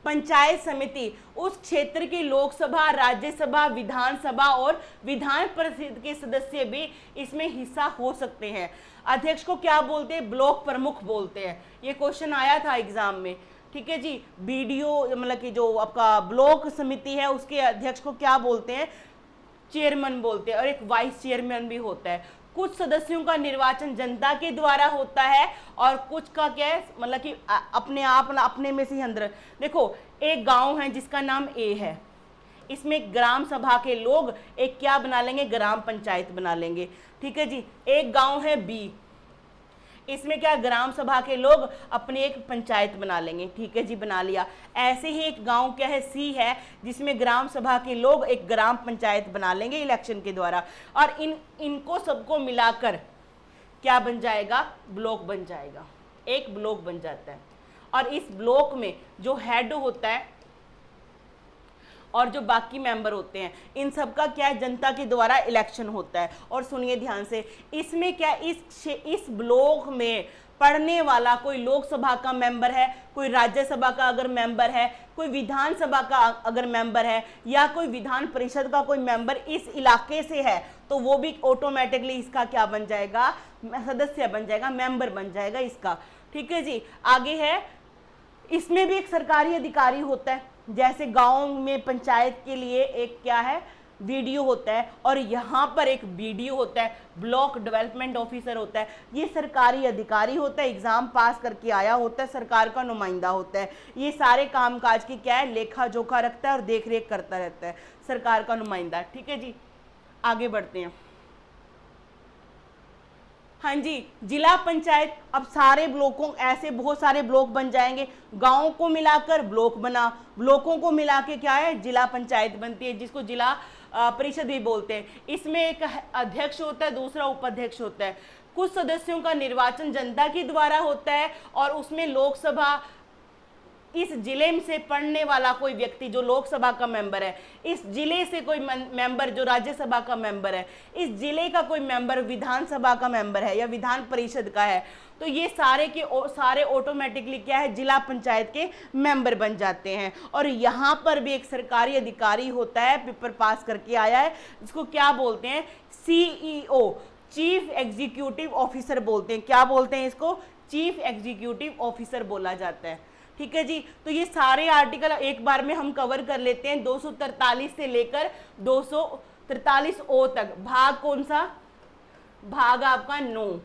पंचायत समिति उस क्षेत्र की लोकसभा, राज्यसभा, विधानसभा और विधान परिषद के सदस्य भी इसमें हिस्सा हो सकते हैं। अध्यक्ष को क्या बोलते हैं, ब्लॉक प्रमुख बोलते हैं। ये क्वेश्चन आया था एग्जाम में, ठीक है जी। बीडीओ मतलब कि जो आपका ब्लॉक समिति है उसके अध्यक्ष को क्या बोलते हैं, चेयरमैन बोलते हैं, और एक वाइस चेयरमैन भी होता है। कुछ सदस्यों का निर्वाचन जनता के द्वारा होता है और कुछ का क्या है, मतलब कि अपने आप अपने में से ही अंदर। देखो, एक गांव है जिसका नाम ए है, इसमें ग्राम सभा के लोग एक क्या बना लेंगे, ग्राम पंचायत बना लेंगे, ठीक है जी। एक गांव है बी, इसमें क्या, ग्राम सभा के लोग अपनी एक पंचायत बना लेंगे, ठीक है जी, बना लिया। ऐसे ही एक गांव क्या है, सी है, जिसमें ग्राम सभा के लोग एक ग्राम पंचायत बना लेंगे इलेक्शन के द्वारा, और इनको सबको मिलाकर क्या बन जाएगा, ब्लॉक बन जाएगा, एक ब्लॉक बन जाता है। और इस ब्लॉक में जो हेड होता है और जो बाकी मेंबर होते हैं, इन सब का क्या है, जनता के द्वारा इलेक्शन होता है। और सुनिए ध्यान से, इसमें क्या, इस ब्लॉक में पढ़ने वाला कोई लोकसभा का मेंबर है, कोई राज्यसभा का अगर मेंबर है, कोई विधानसभा का अगर मेंबर है, या कोई विधान परिषद का कोई मेंबर इस इलाके से है, तो वो भी ऑटोमेटिकली इसका क्या बन जाएगा, सदस्य बन जाएगा, मेंबर बन जाएगा इसका, ठीक है जी। आगे है, इसमें भी एक सरकारी अधिकारी होता है। जैसे गांव में पंचायत के लिए एक क्या है, वीडीओ होता है, और यहाँ पर एक बीडीओ होता है, ब्लॉक डेवलपमेंट ऑफिसर होता है। ये सरकारी अधिकारी होता है, एग्जाम पास करके आया होता है, सरकार का नुमाइंदा होता है। ये सारे कामकाज की क्या है, लेखा जोखा रखता है और देख रेख करता रहता है, सरकार का नुमाइंदा, ठीक है जी। आगे बढ़ते हैं। हाँ जी, जिला पंचायत, अब सारे ब्लॉकों, ऐसे बहुत सारे ब्लॉक बन जाएंगे, गांवों को मिलाकर ब्लॉक बना, ब्लॉकों को मिला के क्या है, जिला पंचायत बनती है, जिसको जिला परिषद भी बोलते हैं। इसमें एक अध्यक्ष होता है, दूसरा उपाध्यक्ष होता है। कुछ सदस्यों का निर्वाचन जनता के द्वारा होता है और उसमें लोकसभा, इस जिले से पढ़ने वाला कोई व्यक्ति जो लोकसभा का मेंबर है, इस जिले से कोई मेंबर जो राज्यसभा का मेंबर है, इस जिले का कोई मेंबर विधानसभा का मेंबर है या विधान परिषद का है, तो ये सारे के सारे ऑटोमेटिकली क्या है, जिला पंचायत के मेंबर बन जाते हैं। और यहाँ पर भी एक सरकारी अधिकारी होता है, पेपर पास करके आया है, जिसको क्या बोलते हैं, CEO, चीफ एग्जीक्यूटिव ऑफिसर बोलते हैं। क्या बोलते हैं इसको, चीफ एग्जीक्यूटिव ऑफिसर बोला जाता है। ठीक है जी, तो ये सारे आर्टिकल एक बार में हम कवर कर लेते हैं, 243 से लेकर 243 तक। भाग कौन सा, भाग आपका 9।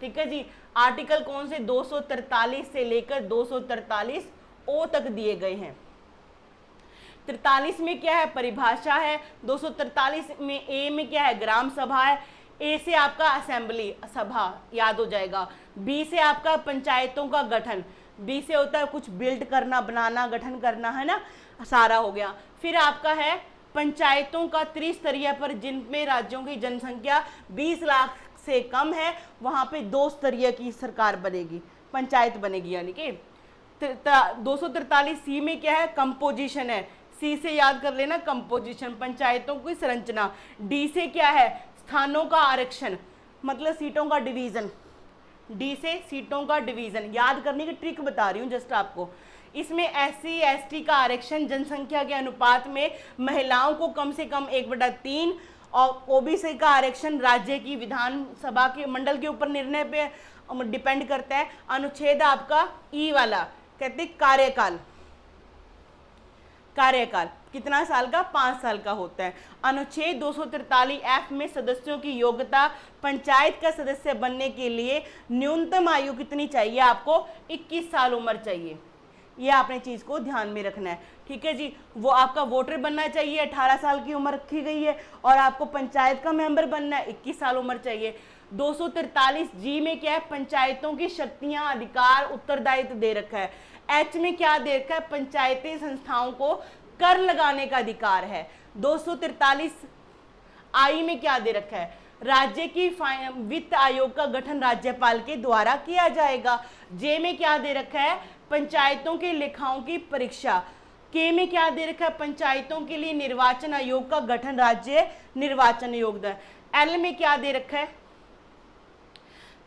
ठीक है जी, आर्टिकल कौन से, 243 से लेकर 243 तक दिए गए हैं। 43 में क्या है, परिभाषा है। 243 में ए में क्या है, ग्राम सभा है। ए से आपका असेंबली सभा याद हो जाएगा। बी से आपका पंचायतों का गठन, बी से होता है कुछ बिल्ड करना, बनाना, गठन करना, है ना, सारा हो गया। फिर आपका है पंचायतों का त्रिस्तरीय पर, जिनमें राज्यों की जनसंख्या 20 लाख से कम है, वहां पे 2 स्तरीय की सरकार बनेगी, पंचायत बनेगी। यानी कि 243 सी में क्या है, कंपोजिशन है, सी से याद कर लेना, कंपोजिशन, पंचायतों की संरचना। डी से क्या है, स्थानों का आरक्षण, मतलब सीटों का डिवीजन। डी से सीटों का डिवीजन, याद करने की ट्रिक बता रही हूँ जस्ट आपको। इसमें SC ST का आरक्षण जनसंख्या के अनुपात में महिलाओं को कम से कम 1/3, और OBC का आरक्षण राज्य की विधानसभा के मंडल के ऊपर निर्णय पे डिपेंड करता है। अनुच्छेद आपका ई वाला, कहते कार्यकाल, कार्यकाल कितना साल का, 5 साल का होता है। अनुच्छेद 243F में सदस्यों की योग्यता, पंचायत का सदस्य बनने के लिए न्यूनतम आयु कितनी चाहिए आपको, 21 साल उम्र चाहिए। ये आपने चीज को ध्यान में रखना है। ठीक है जी, वो आपका वोटर बनना चाहिए, 18 साल की उम्र रखी गई है, और आपको पंचायत का मेंबर बनना है, 21 साल उम्र चाहिए। 243G में क्या है, पंचायतों की शक्तियां, अधिकार, उत्तरदायित्व दे रखा है। H में क्या दे रखा है, पंचायती संस्थाओं को कर लगाने का अधिकार है। 243I में क्या दे रखा है, राज्य की वित्त आयोग का गठन राज्यपाल के द्वारा किया जाएगा। जे में क्या दे रखा है, पंचायतों के लेखाओं की परीक्षा। के में क्या दे रखा है, पंचायतों के लिए निर्वाचन आयोग का गठन राज्य निर्वाचन आयोग। एल में क्या दे रखा है,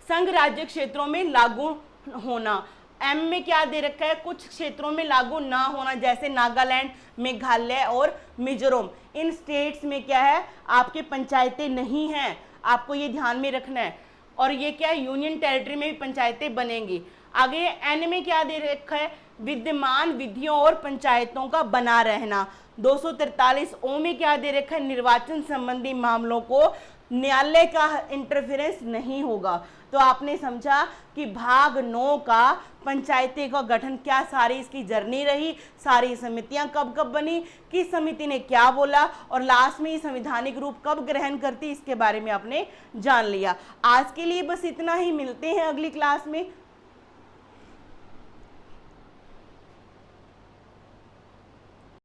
संघ राज्य क्षेत्रों में लागू होना। एम में क्या दे रखा है, कुछ क्षेत्रों में लागू ना होना, जैसे नागालैंड, मेघालय और मिजोरम। इन स्टेट्स में क्या है, आपके पंचायतें नहीं हैं, आपको ये ध्यान में रखना है। और ये क्या है, यूनियन टेरिटरी में भी पंचायतें बनेंगी। आगे एन में क्या दे रखा है, विद्यमान विधियों और पंचायतों का बना रहना। 243 में क्या दे रखा है, निर्वाचन संबंधी मामलों को न्यायालय का इंटरफेरेंस नहीं होगा। तो आपने समझा कि भाग 9 का पंचायती का गठन क्या सारी इसकी जर्नी रही, सारी समितियां कब कब बनी, किस समिति ने क्या बोला, और लास्ट में ये संवैधानिक रूप कब ग्रहण करती, इसके बारे में आपने जान लिया। आज के लिए बस इतना ही, मिलते हैं अगली क्लास में।